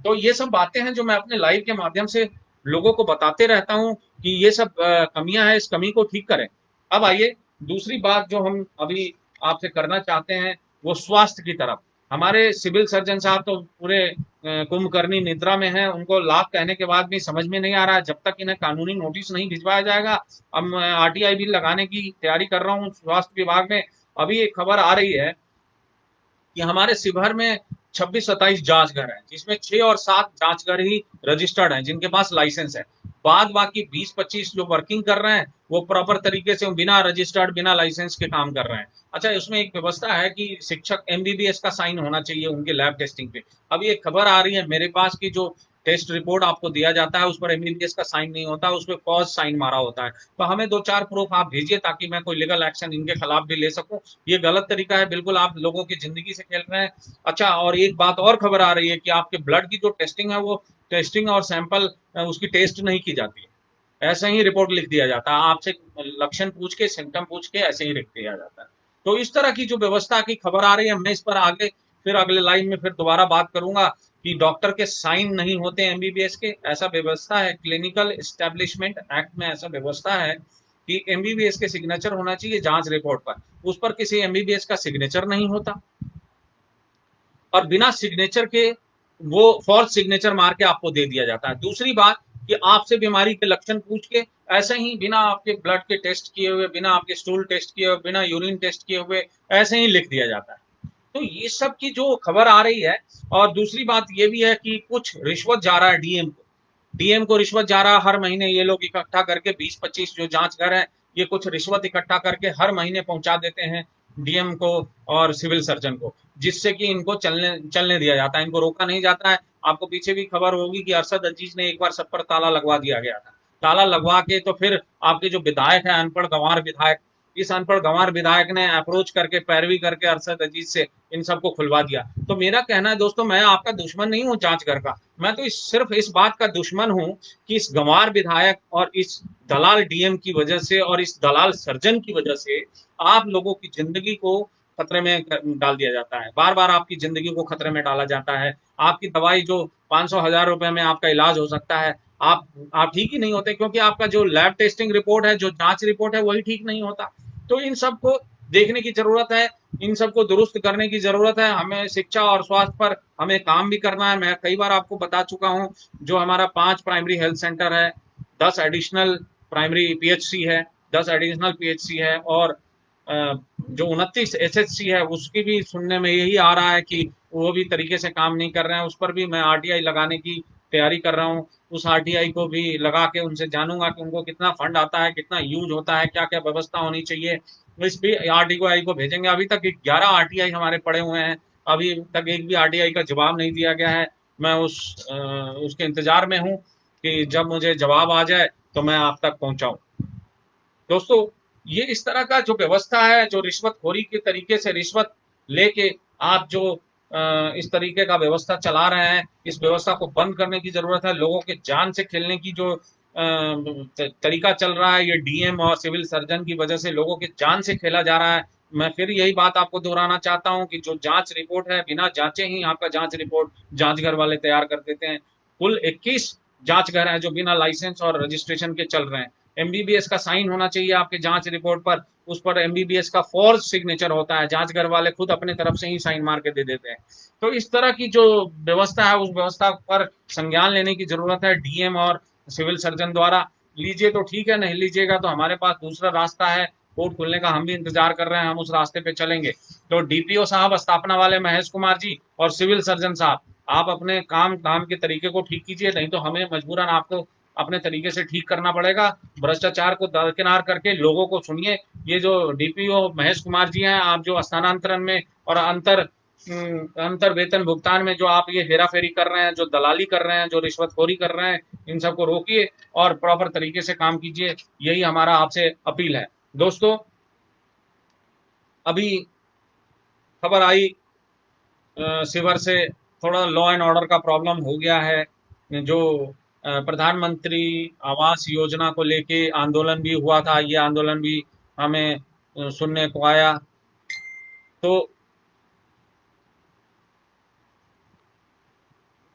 तो ये सब बातें हैं जो मैं अपने लाइव के माध्यम से लोगों को बताते रहता हूँ कि ये सब कमियां हैं, इस कमी को ठीक करें। अब आइए दूसरी बात जो हम अभी आपसे करना चाहते हैं, वो स्वास्थ्य की तरफ। हमारे सिविल सर्जन साहब तो पूरे कुंभकर्णी निद्रा में हैं, उनको लाभ कहने के बाद भी समझ में नहीं आ रहा है। जब तक इन्हें कानूनी नोटिस नहीं भिजवाया जाएगा, अब मैं आरटीआई भी लगाने की तैयारी कर रहा हूँ स्वास्थ्य विभाग में। अभी एक खबर आ रही है कि हमारे शिवहर में 26-27 जांच घर हैं, जिसमें 6 और 7 जांच घर ही रजिस्टर्ड हैं, जिनके पास लाइसेंस है। बाद बाकी 20-25 जो वर्किंग कर रहे हैं, वो प्रॉपर तरीके से बिना रजिस्टर्ड, बिना लाइसेंस के काम कर रहे हैं। अच्छा, इसमें एक व्यवस्था है कि शिक्षक एमबीबीएस का साइन होना चाहिए उनके लैब टेस्टिंग पे। अभी एक खबर आ रही है मेरे पास की, जो टेस्ट रिपोर्ट आपको दिया जाता है उस पर एमबीबीएस का साइन नहीं होता, उस पर फॉल्स साइन मारा होता है। तो हमें 2-4 प्रूफ आप भेजिए, ताकि मैं कोई लीगल एक्शन इनके खिलाफ भी ले सकूं। ये गलत तरीका है, बिल्कुल आप लोगों की जिंदगी से खेल रहे हैं। अच्छा, और एक बात और खबर आ रही है कि आपके ब्लड की जो टेस्टिंग है, वो टेस्टिंग और सैंपल उसकी टेस्ट नहीं की जाती है, ऐसे ही रिपोर्ट लिख दिया जाता है। आपसे लक्षण पूछ के, सिम्टम पूछ के ऐसे ही लिख दिया जाता है। तो इस तरह की जो व्यवस्था की खबर आ रही है, मैं इस पर आगे फिर अगले लाइन में फिर दोबारा बात करूंगा कि डॉक्टर के साइन नहीं होते एमबीबीएस के, ऐसा व्यवस्था है क्लिनिकल एस्टेब्लिशमेंट एक्ट में, ऐसा व्यवस्था है कि एमबीबीएस के सिग्नेचर होना चाहिए जांच रिपोर्ट पर। उस पर किसी एमबीबीएस का सिग्नेचर नहीं होता, और बिना सिग्नेचर के वो फॉल्स सिग्नेचर मार के आपको दे दिया जाता है। दूसरी बात कि आपसे बीमारी के लक्षण पूछ के ऐसे ही बिना आपके ब्लड के टेस्ट किए हुए, बिना आपके स्टूल टेस्ट किए हुए, बिना यूरिन टेस्ट किए हुए ऐसे ही लिख दिया जाता है। तो ये सब की जो खबर आ रही है। और दूसरी बात ये भी है कि कुछ रिश्वत जा रहा है डीएम को, डीएम को रिश्वत जा रहा है हर महीने। ये लोग इकट्ठा करके 20-25 जो जांच घर है, ये कुछ रिश्वत इकट्ठा करके हर महीने पहुंचा देते हैं डीएम को और सिविल सर्जन को, जिससे कि इनको चलने चलने दिया जाता है, इनको रोका नहीं जाता है। आपको पीछे भी खबर होगी कि अरशद अजीज ने एक बार सब पर ताला लगवा दिया गया था। ताला लगवा के तो फिर आपके जो विधायक है, अनपढ़ गंवार विधायक, इस अनपढ़ गंवार विधायक ने अप्रोच करके, पैरवी करके अरशद अजीज से इन सबको खुलवा दिया। तो मेरा कहना है दोस्तों, मैं आपका दुश्मन नहीं हूं जांच घर का, मैं तो सिर्फ इस बात का दुश्मन हूं कि इस गंवार विधायक और इस दलाल डीएम की वजह से और इस दलाल सर्जन की वजह से आप लोगों की जिंदगी को खतरे में डाल दिया जाता है। बार बार आपकी जिंदगी को खतरे में डाला जाता है। आपकी दवाई जो 500-1000 रुपए में आपका इलाज हो सकता है, आप ठीक ही नहीं होते, क्योंकि आपका जो लैब टेस्टिंग रिपोर्ट है, जो जांच रिपोर्ट है, वही ठीक नहीं होता। तो इन सबको देखने की जरूरत है, इन सबको दुरुस्त करने की जरूरत है। हमें शिक्षा और स्वास्थ्य पर हमें काम भी करना है। मैं कई बार आपको बता चुका हूं, जो हमारा 5 प्राइमरी हेल्थ सेंटर है, 10 एडिशनल प्राइमरी पीएचसी है, 10 एडिशनल पीएचसी है, और जो 29 एसएचसी है, उसकी भी सुनने में यही आ रहा है कि वो भी तरीके से काम नहीं कर रहे हैं। उस पर भी मैं आरटीआई लगाने की तैयारी कर रहा हूँ। उस आरटीआई को भी लगा के उनसे जानूंगा कि उनको कितना फंड आता है, कितना यूज होता है, क्या क्या व्यवस्था होनी चाहिए। इस भी आरटीआई को भेजेंगे। अभी तक 11 आरटीआई हमारे पड़े हुए हैं, अभी तक एक भी आरटीआई का जवाब नहीं दिया गया है। मैं उसके इंतजार में हूँ कि जब मुझे जवाब आ जाए तो मैं आप तक पहुंचाऊं। दोस्तों, ये इस तरह का जो व्यवस्था है, जो रिश्वतखोरी के तरीके से रिश्वत लेके आप जो इस तरीके का व्यवस्था चला रहे हैं, इस व्यवस्था को बंद करने की जरूरत है। लोगों के जान से खेलने की जो तरीका चल रहा है, ये डीएम और सिविल सर्जन की वजह से लोगों के जान से खेला जा रहा है। मैं फिर यही बात आपको दोहराना चाहता हूं कि जो जांच रिपोर्ट है, बिना जांचे ही आपका जांच रिपोर्ट जांच घर वाले तैयार कर देते हैं। कुल 21 जांच घर हैं जो बिना लाइसेंस और रजिस्ट्रेशन के चल रहे हैं। एमबीबीएस का साइन होना चाहिए आपके जांच रिपोर्ट पर, उस पर एमबीबीएस का फॉर्ज सिग्नेचर होता है, जांच घर वाले खुद अपने तरफ से ही साइन मार के दे देते हैं। तो इस तरह की जो व्यवस्था है, उस व्यवस्था पर संज्ञान लेने की जरूरत है डीएम और सिविल सर्जन द्वारा। लीजिए तो ठीक है, नहीं लीजिएगा तो हमारे पास दूसरा रास्ता है, कोर्ट खुलने का हम भी इंतजार कर रहे हैं, हम उस रास्ते पे चलेंगे। तो डीपीओ साहब, स्थापना वाले महेश कुमार जी, और सिविल सर्जन साहब, आप अपने काम के तरीके को ठीक कीजिए, नहीं तो हमें मजबूरन आपको अपने तरीके से ठीक करना पड़ेगा। भ्रष्टाचार को दरकिनार करके लोगों को सुनिए। ये जो डीपीओ महेश कुमार जी हैं, आप जो स्थानांतरण में और अंतर वेतन भुगतान में जो आप ये हेरा फेरी कर रहे हैं, जो दलाली कर रहे हैं, जो रिश्वतखोरी कर रहे हैं, इन सबको रोकिए और प्रॉपर तरीके से काम कीजिए। यही हमारा आपसे अपील है। दोस्तों, अभी खबर आई शिवर से, थोड़ा लॉ एंड ऑर्डर का प्रॉब्लम हो गया है। जो प्रधानमंत्री आवास योजना को लेके आंदोलन भी हुआ था, ये आंदोलन भी हमें सुनने को आया। तो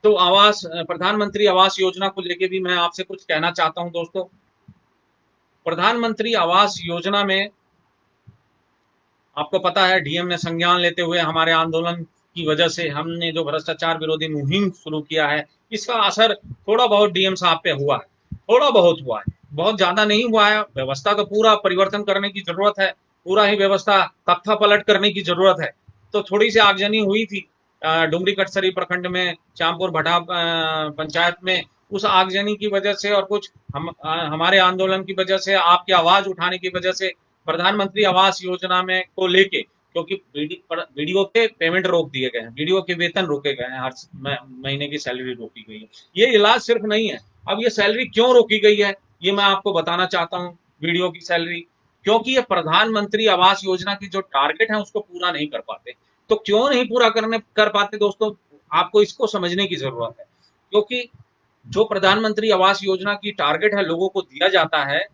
प्रधानमंत्री आवास योजना को लेके भी मैं आपसे कुछ कहना चाहता हूं। दोस्तों, प्रधानमंत्री आवास योजना में आपको पता है, डीएम ने संज्ञान लेते हुए हमारे आंदोलन की वजह से हमने जो भ्रष्टाचार विरोधी मुहिम शुरू किया है, इसका असर थोड़ा बहुत डीएम साहब पे हुआ है, थोड़ा बहुत हुआ है, बहुत ज्यादा नहीं हुआ है। व्यवस्था तो पूरा परिवर्तन करने की जरूरत है, पूरा ही व्यवस्था तख्ता पलट करने की जरूरत है। तो थोड़ी सी आगजनी हुई थी डुमरी कटसरी प्रखंड में, श्यामपुर भटा पंचायत में। उस आगजनी की वजह से और कुछ हमारे आंदोलन की वजह से, आपकी आवाज उठाने की वजह से प्रधानमंत्री आवास योजना में को लेके, क्योंकि वीडियो के पेमेंट रोक दिए गए हैं, वीडियो के वेतन रोके गए हैं, हर महीने की सैलरी रोकी गई है। ये इलाज सिर्फ नहीं है। अब ये सैलरी क्यों रोकी गई है, ये मैं आपको बताना चाहता हूँ। वीडियो की सैलरी, क्योंकि ये प्रधानमंत्री आवास योजना की जो टारगेट है उसको पूरा नहीं कर पाते। तो क्यों नहीं पूरा कर पाते दोस्तों, आपको इसको समझने की जरूरत है। क्योंकि जो प्रधानमंत्री आवास योजना की टारगेट है लोगों को दिया जाता है,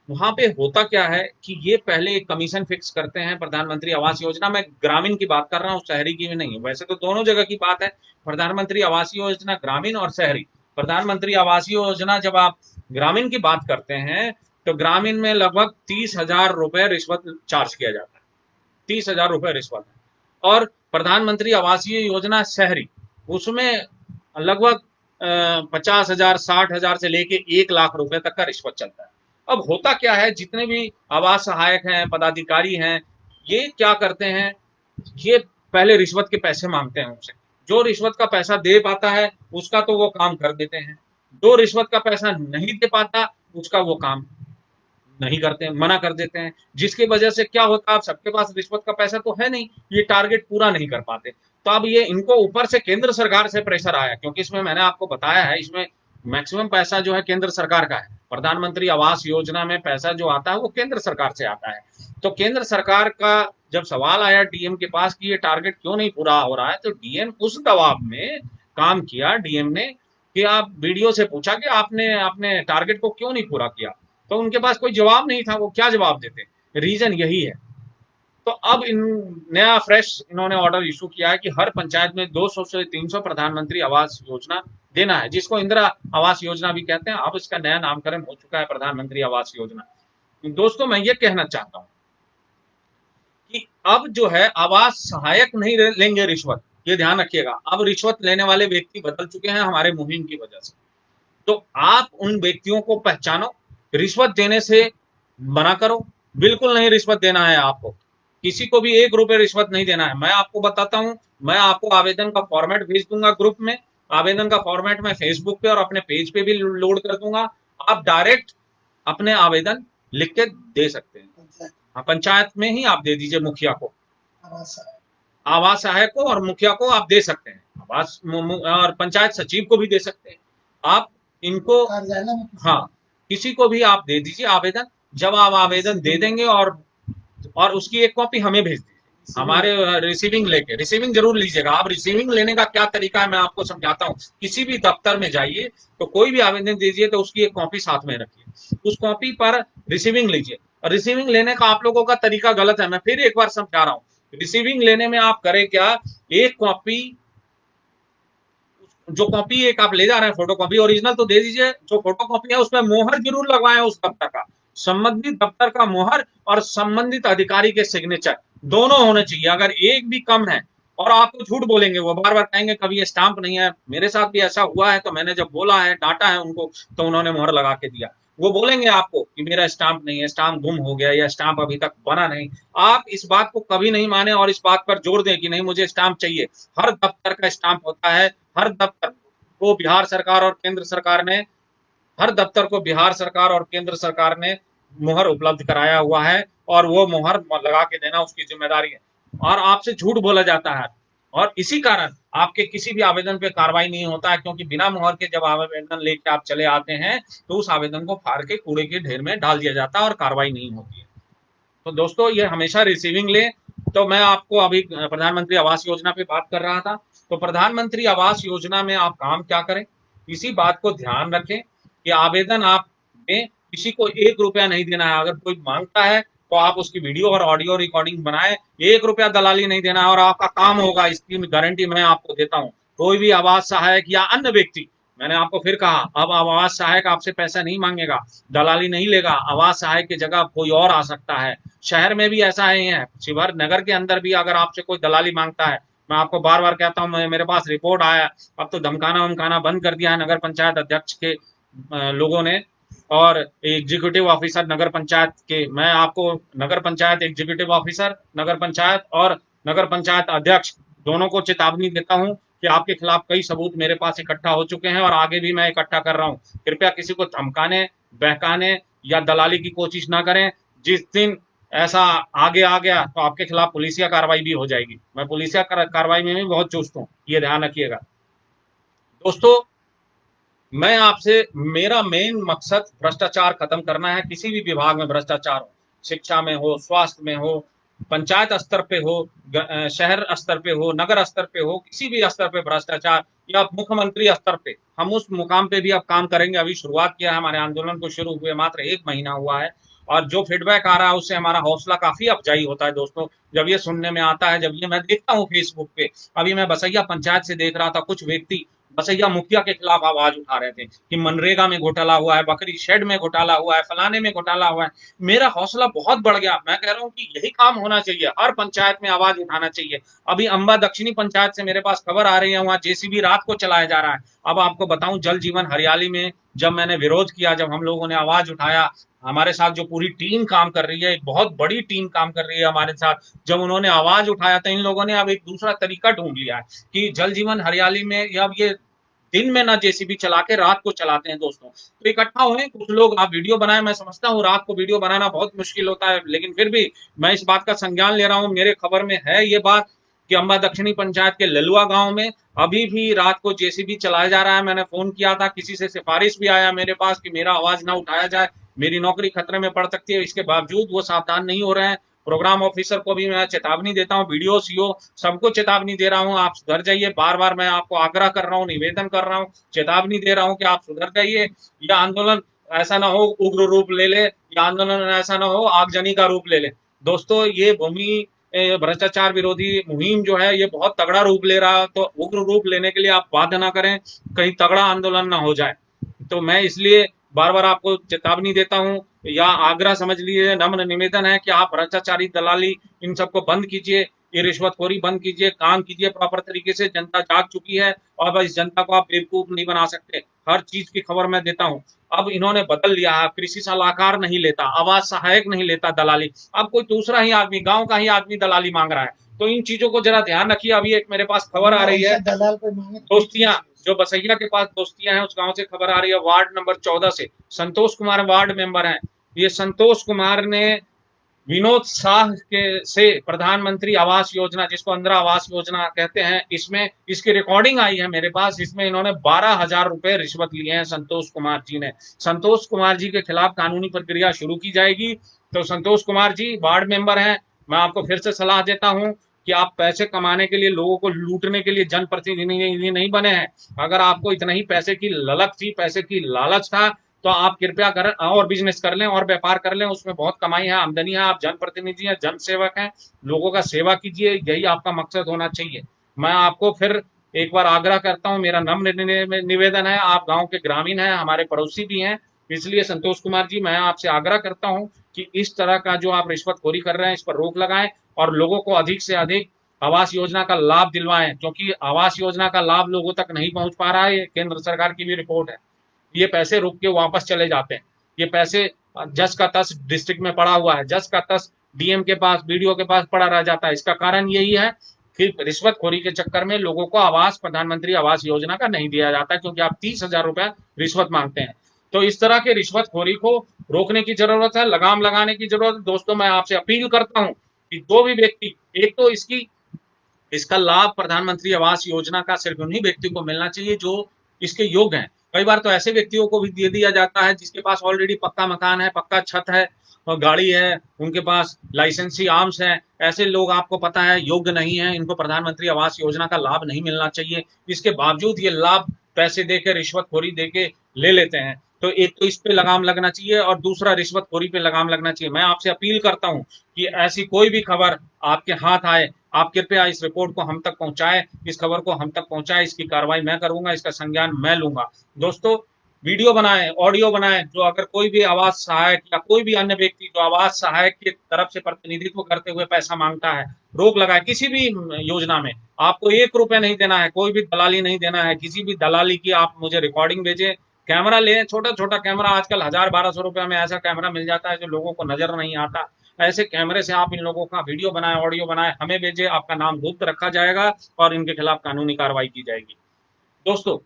वहां पे होता क्या है कि ये पहले एक कमीशन फिक्स करते हैं। प्रधानमंत्री आवास योजना में ग्रामीण की बात कर रहा हूँ, शहरी की भी नहीं है, वैसे तो दोनों जगह की बात है। प्रधानमंत्री आवास योजना ग्रामीण और शहरी। प्रधानमंत्री आवास योजना जब आप ग्रामीण की बात करते हैं, तो ग्रामीण में लगभग 30,000 रुपए रिश्वत चार्ज किया जाता है, 30,000 रुपए रिश्वत है। और प्रधानमंत्री आवासीय योजना शहरी, उसमें लगभग 50,000 60,000 से लेके 1 लाख रुपए तक का रिश्वत चलता है। अब होता क्या है, जितने भी आवास सहायक हैं, पदाधिकारी हैं, ये क्या करते हैं, ये पहले रिश्वत के पैसे मांगते हैं उनसे। जो रिश्वत का पैसा दे पाता है उसका तो वो काम कर देते हैं, जो रिश्वत का पैसा नहीं दे पाता उसका वो काम नहीं करते हैं, मना कर देते हैं। जिसकी वजह से क्या होता है, अब सबके पास रिश्वत का पैसा तो है नहीं, ये टारगेट पूरा नहीं कर पाते। तो अब ये इनको ऊपर से केंद्र सरकार से प्रेशर आया, क्योंकि इसमें मैंने आपको बताया है, इसमें मैक्सिमम पैसा जो है केंद्र सरकार का है। प्रधानमंत्री आवास योजना में पैसा जो आता है वो केंद्र सरकार से आता है। तो केंद्र सरकार का जब सवाल आया डीएम के पास कि ये टारगेट क्यों नहीं पूरा हो रहा है, तो डीएम उस दबाव में काम किया, डीएम ने, कि आप वीडियो से पूछा कि आपने अपने टारगेट को क्यों नहीं पूरा किया। तो उनके पास कोई जवाब नहीं था, वो क्या जवाब देते। रीजन यही है, तो अब इन नया फ्रेश इन्होंने ऑर्डर इशू किया है कि हर पंचायत में 200 से 300 प्रधानमंत्री आवास योजना देना है, जिसको इंदिरा आवास योजना भी कहते हैं। अब इसका नया नामकरण हो चुका है प्रधानमंत्री आवास योजना। दोस्तों मैं ये कहना चाहता हूं कि अब जो है आवास सहायक नहीं लेंगे रिश्वत, ये ध्यान रखिएगा। अब रिश्वत लेने वाले व्यक्ति बदल चुके हैं हमारे मुहिम की वजह से। तो आप उन व्यक्तियों को पहचानो, रिश्वत देने से मना करो, बिल्कुल नहीं रिश्वत देना है आपको, किसी को भी 1 रुपए रिश्वत नहीं देना है। मैं आपको बताता हूं, मैं आपको आवेदन का फॉर्मेट भेज दूंगा ग्रुप में, आवेदन का फॉर्मेट मैं फेसबुक पे और अपने पेज पे भी लोड कर दूंगा। आप डायरेक्ट अपने आवेदन लिख के दे सकते हैं। पंचायत हाँ, पंचायत में ही आप दे दीजिए, मुखिया को, आवास है। आवास सहायक को और मुखिया को आप दे सकते हैं, आवास और पंचायत सचिव को भी दे सकते हैं आप इनको। कार्यालय में किसी हाँ, किसी को भी आप दे दीजिए आवेदन। जब आप आवेदन दे देंगे और उसकी एक कॉपी हमें भेज दीजिए, हमारे रिसीविंग लेके, रिसीविंग जरूर लीजिएगा। आप रिसीविंग लेने का क्या तरीका है मैं आपको समझाता हूँ। किसी भी दफ्तर में जाइए तो कोई भी आवेदन दीजिए तो उसकी एक कॉपी साथ में रखिए, उस कॉपी पर रिसीविंग लीजिए। और रिसीविंग लेने का आप लोगों का तरीका गलत है, मैं फिर एक बार समझा रहा हूँ। रिसीविंग लेने में आप करें क्या, एक कॉपी, जो कॉपी एक आप ले जा रहे हैं फोटो कॉपी, ओरिजिनल तो दे दीजिए, जो फोटो कॉपी है उसमें मोहर जरूर लगवाएं उस दफ्तर का, संबंधित दफ्तर का मोहर और संबंधित अधिकारी के सिग्नेचर दोनों होने चाहिए। अगर एक भी कम है और आपको झूठ बोलेंगे, वो बार बार कहेंगे कभी ये स्टाम्प नहीं है, मेरे साथ भी ऐसा हुआ है, तो मैंने जब बोला है, डांटा है उनको, तो उन्होंने मोहर लगा के दिया। वो बोलेंगे आपको कि मेरा स्टाम्प नहीं है, स्टाम्प गुम हो गया या स्टाम्प अभी तक बना नहीं। आप इस बात को कभी नहीं माने और इस बात पर जोर दें कि नहीं मुझे स्टाम्प चाहिए। हर दफ्तर का स्टाम्प होता है, हर दफ्तर को बिहार सरकार और केंद्र सरकार ने, हर दफ्तर को बिहार सरकार और केंद्र सरकार ने मुहर उपलब्ध कराया हुआ है, और वो मुहर लगा के देना उसकी जिम्मेदारी है। और आपसे झूठ बोला जाता है और इसी कारण आपके किसी भी आवेदन पे कार्रवाई नहीं होता है, क्योंकि बिना मुहर के जब आवेदन लेके आप चले आते हैं तो उस आवेदन को फाड़ के कूड़े के ढेर में डाल दिया जाता है और कार्रवाई नहीं होती है। तो दोस्तों ये हमेशा रिसीविंग ले। तो मैं आपको अभी प्रधानमंत्री आवास योजना पे बात कर रहा था। तो प्रधानमंत्री आवास योजना में आप काम क्या करें, इसी बात को ध्यान रखें कि आवेदन आप दें, किसी को 1 रुपया नहीं देना है। अगर कोई मांगता है तो आप उसकी वीडियो और ऑडियो रिकॉर्डिंग बनाए, 1 रुपया दलाली नहीं देना है और आपका काम होगा, इसकी गारंटी मैं आपको देता हूँ। कोई भी आवास सहायक या अन्य व्यक्ति, मैंने आपको फिर कहा, अब आवास सहायक आपसे पैसा नहीं मांगेगा, दलाली नहीं लेगा, आवास सहायक की जगह कोई और आ सकता है। शहर में भी ऐसा ही है, शिवहर नगर के अंदर भी अगर आपसे कोई दलाली मांगता है, मैं आपको बार बार कहता हूँ, मेरे पास रिपोर्ट आया, अब तो धमकाना उमकाना बंद कर दिया है नगर पंचायत अध्यक्ष के लोगों ने और एग्जीक्यूटिव ऑफिसर नगर पंचायत के। मैं आपको नगर पंचायत एग्जीक्यूटिव ऑफिसर, नगर पंचायत और नगर पंचायत अध्यक्ष दोनों को चेतावनी देता हूं कि आपके खिलाफ कई सबूत मेरे पास इकट्ठा हो चुके हैं और आगे भी मैं इकट्ठा कर रहा हूं। कृपया किसी को धमकाने, बहकाने या दलाली की कोशिश ना करें। जिस दिन ऐसा आगे आ गया तो आपके खिलाफ पुलिसिया कार्रवाई भी हो जाएगी। मैं पुलिसिया कार्रवाई में भी बहुत चुस्त हूँ, ये ध्यान रखिएगा। दोस्तों मैं आपसे, मेरा मेन मकसद भ्रष्टाचार खत्म करना है। किसी भी विभाग में भ्रष्टाचार हो, शिक्षा में हो, स्वास्थ्य में हो, पंचायत स्तर पे हो, शहर स्तर पे हो, नगर स्तर पे हो, किसी भी स्तर पे भ्रष्टाचार, या मुख्यमंत्री स्तर पे, हम उस मुकाम पे भी अब काम करेंगे। अभी शुरुआत किया है, हमारे आंदोलन को शुरू हुए मात्र 1 महीना हुआ है और जो फीडबैक आ रहा है उससे हमारा हौसला काफी अफजाई होता है। दोस्तों जब ये सुनने में आता है, जब ये मैं देखता हूँ फेसबुक पे, अभी मैं बसैया पंचायत से देख रहा था, कुछ व्यक्ति बसैया मुखिया के खिलाफ आवाज उठा रहे थे कि मनरेगा में घोटाला हुआ है, बकरी शेड में घोटाला हुआ है, फलाने में घोटाला हुआ है। मेरा हौसला बहुत बढ़ गया। मैं कह रहा हूँ कि यही काम होना चाहिए, हर पंचायत में आवाज उठाना चाहिए। अभी अंबा दक्षिणी पंचायत से मेरे पास खबर आ रही है, वहां जेसीबी रात को चलाया जा रहा है। अब आपको बताऊं, जल जीवन हरियाली में जब मैंने विरोध किया, जब हम लोगों ने आवाज उठाया, हमारे साथ जो पूरी टीम काम कर रही है, एक बहुत बड़ी टीम काम कर रही है हमारे साथ, जब उन्होंने आवाज उठाया तो इन लोगों ने अब एक दूसरा तरीका ढूंढ लिया है कि जल जीवन हरियाली में अब ये दिन में ना जेसीबी चला के रात को चलाते हैं। दोस्तों तो इकट्ठा हुए कुछ लोग, आप वीडियो बनाए, मैं समझता हूँ रात को वीडियो बनाना बहुत मुश्किल होता है, लेकिन फिर भी मैं इस बात का संज्ञान ले रहा हूँ। मेरे खबर में है ये बात कि अंबा दक्षिणी पंचायत के ललुआ गांव में अभी भी रात को जेसीबी चलाया जा रहा है। मैंने फोन किया था, किसी से सिफारिश भी आया मेरे पास कि मेरा आवाज ना उठाया जाए, मेरी नौकरी खतरे में पड़ सकती है, इसके बावजूद वो सावधान नहीं हो रहे हैं। प्रोग्राम ऑफिसर को भी मैं चेतावनी देता हूँ, वीडियो सीओ सबको चेतावनी दे रहा हूँ, आप सुधर जाइए। बार बार मैं आपको आग्रह कर रहा हूँ, निवेदन कर रहा हूँ, चेतावनी दे रहा हूँ कि आप सुधर जाइए। यह आंदोलन ऐसा ना हो उग्र रूप ले ले, या आंदोलन ऐसा ना हो आगजनी का रूप ले ले। दोस्तों ये भूमि भ्रष्टाचार विरोधी मुहिम जो है ये बहुत तगड़ा रूप ले रहा है, तो उग्र रूप लेने के लिए आप बाध्य ना करें, कहीं तगड़ा आंदोलन ना हो जाए। तो मैं इसलिए बार बार आपको चेतावनी देता हूं या आग्रह समझ लीजिए, नम्र निवेदन है कि आप भ्रष्टाचारी, दलाली, इन सबको बंद कीजिए, ये रिश्वतखोरी बंद कीजिए, काम कीजिए प्रॉपर तरीके से। जनता जाग चुकी है और बस इस जनता को आप बेवकूफ नहीं बना सकते। हर चीज की खबर मैं देता हूं। अब इन्होंने बदल लिया है, कृषि सलाहकार नहीं लेता, आवास सहायक नहीं लेता दलाली, अब कोई दूसरा ही आदमी, गांव का ही आदमी दलाली मांग रहा है। तो इन चीजों को जरा ध्यान रखिए। अभी एक मेरे पास खबर आ रही है, ऐसा दलाल कोई मांगे तो दोस्तियां, जो बसैया के पास दोस्तियां हैं उस गांव से खबर आ रही है, वार्ड नंबर 14 से संतोष कुमार वार्ड मेंबर हैं। ये संतोष कुमार ने विनोद शाह के से प्रधानमंत्री आवास योजना, जिसको इंदिरा आवास योजना कहते हैं, इसमें इसकी रिकॉर्डिंग आई है मेरे पास। इसमें इन्होंने 12,000 रुपए रिश्वत लिए हैं संतोष कुमार जी ने। संतोष कुमार जी के खिलाफ कानूनी प्रक्रिया शुरू की जाएगी। तो संतोष कुमार जी वार्ड मेंबर हैं, मैं आपको फिर से सलाह देता हूं कि आप पैसे कमाने के लिए, लोगों को लूटने के लिए जनप्रतिनिधि नहीं बने हैं। अगर आपको इतना ही पैसे की ललक थी, पैसे की लालच था, तो आप कृपया कर और बिजनेस कर लें और व्यापार कर लें, उसमें बहुत कमाई है, आमदनी है। आप जनप्रतिनिधि हैं, जन सेवक हैं, लोगों का सेवा कीजिए, यही आपका मकसद होना चाहिए। मैं आपको फिर एक बार आग्रह करता हूं, मेरा नम्र निवेदन है, आप गांव के ग्रामीण हैं, हमारे पड़ोसी भी हैं, इसलिए संतोष कुमार जी मैं आपसे आग्रह करता हूं कि इस तरह का जो आप रिश्वतखोरी कर रहे हैं इस पर रोक लगाएं और लोगों को अधिक से अधिक आवास योजना का लाभ दिलवाएं, क्योंकि आवास योजना का लाभ लोगों तक नहीं पहुंच पा रहा है। ये केंद्र सरकार की भी रिपोर्ट है। ये पैसे रुक के वापस चले जाते हैं। ये पैसे जस का तस डिस्ट्रिक्ट में पड़ा हुआ है, जस का तस डीएम के पास, बीडीओ के पास पड़ा रह जाता है। इसका कारण यही है कि रिश्वतखोरी के चक्कर में लोगों को आवास, प्रधानमंत्री आवास योजना का नहीं दिया जाता, क्योंकि आप 30,000 रुपया रिश्वत मांगते हैं। तो इस तरह के रिश्वतखोरी को रोकने की जरूरत है, लगाम लगाने की जरूरत है। दोस्तों मैं आपसे अपील करता हूं कि जो भी व्यक्ति, एक तो इसका लाभ प्रधानमंत्री आवास योजना का सिर्फ उन्हीं व्यक्तियों को मिलना चाहिए जो इसके योग्य हैं। कई बार तो ऐसे व्यक्तियों को भी दे दिया जाता है जिसके पास ऑलरेडी पक्का मकान है, पक्का छत है और गाड़ी है, उनके पास लाइसेंसी आर्म्स है। ऐसे लोग आपको पता है योग्य नहीं है, इनको प्रधानमंत्री आवास योजना का लाभ नहीं मिलना चाहिए। इसके बावजूद ये लाभ पैसे देकर, रिश्वतखोरी देके ले लेते हैं। तो एक तो इस पे लगाम लगना चाहिए और दूसरा रिश्वतखोरी पे लगाम लगना चाहिए। मैं आपसे अपील करता हूं कि ऐसी कोई भी खबर आपके हाथ आए, आप कृपया इस रिपोर्ट को हम तक पहुंचाएं, इस खबर को हम तक पहुंचाएं, इसकी कार्रवाई मैं करूंगा, इसका संज्ञान मैं लूंगा। दोस्तों वीडियो बनाएं, ऑडियो बनाएं, जो अगर कोई भी आवास सहायक या कोई भी अन्य व्यक्ति जो आवास सहायक की तरफ से प्रतिनिधित्व करते हुए पैसा मांगता है, रोक लगाए। किसी भी योजना में आपको 1 रुपया नहीं देना है, कोई भी दलाली नहीं देना है, किसी भी दलाली की आप मुझे रिकॉर्डिंग भेजें। कैमरा ले, छोटा छोटा कैमरा, आजकल 1,000-1,200 रुपया में ऐसा कैमरा मिल जाता है जो लोगों को नजर नहीं आता। ऐसे कैमरे से आप इन लोगों का वीडियो बनाए, ऑडियो बनाए, हमें भेजे, आपका नाम गुप्त रखा जाएगा और इनके खिलाफ कानूनी कार्रवाई की जाएगी। दोस्तों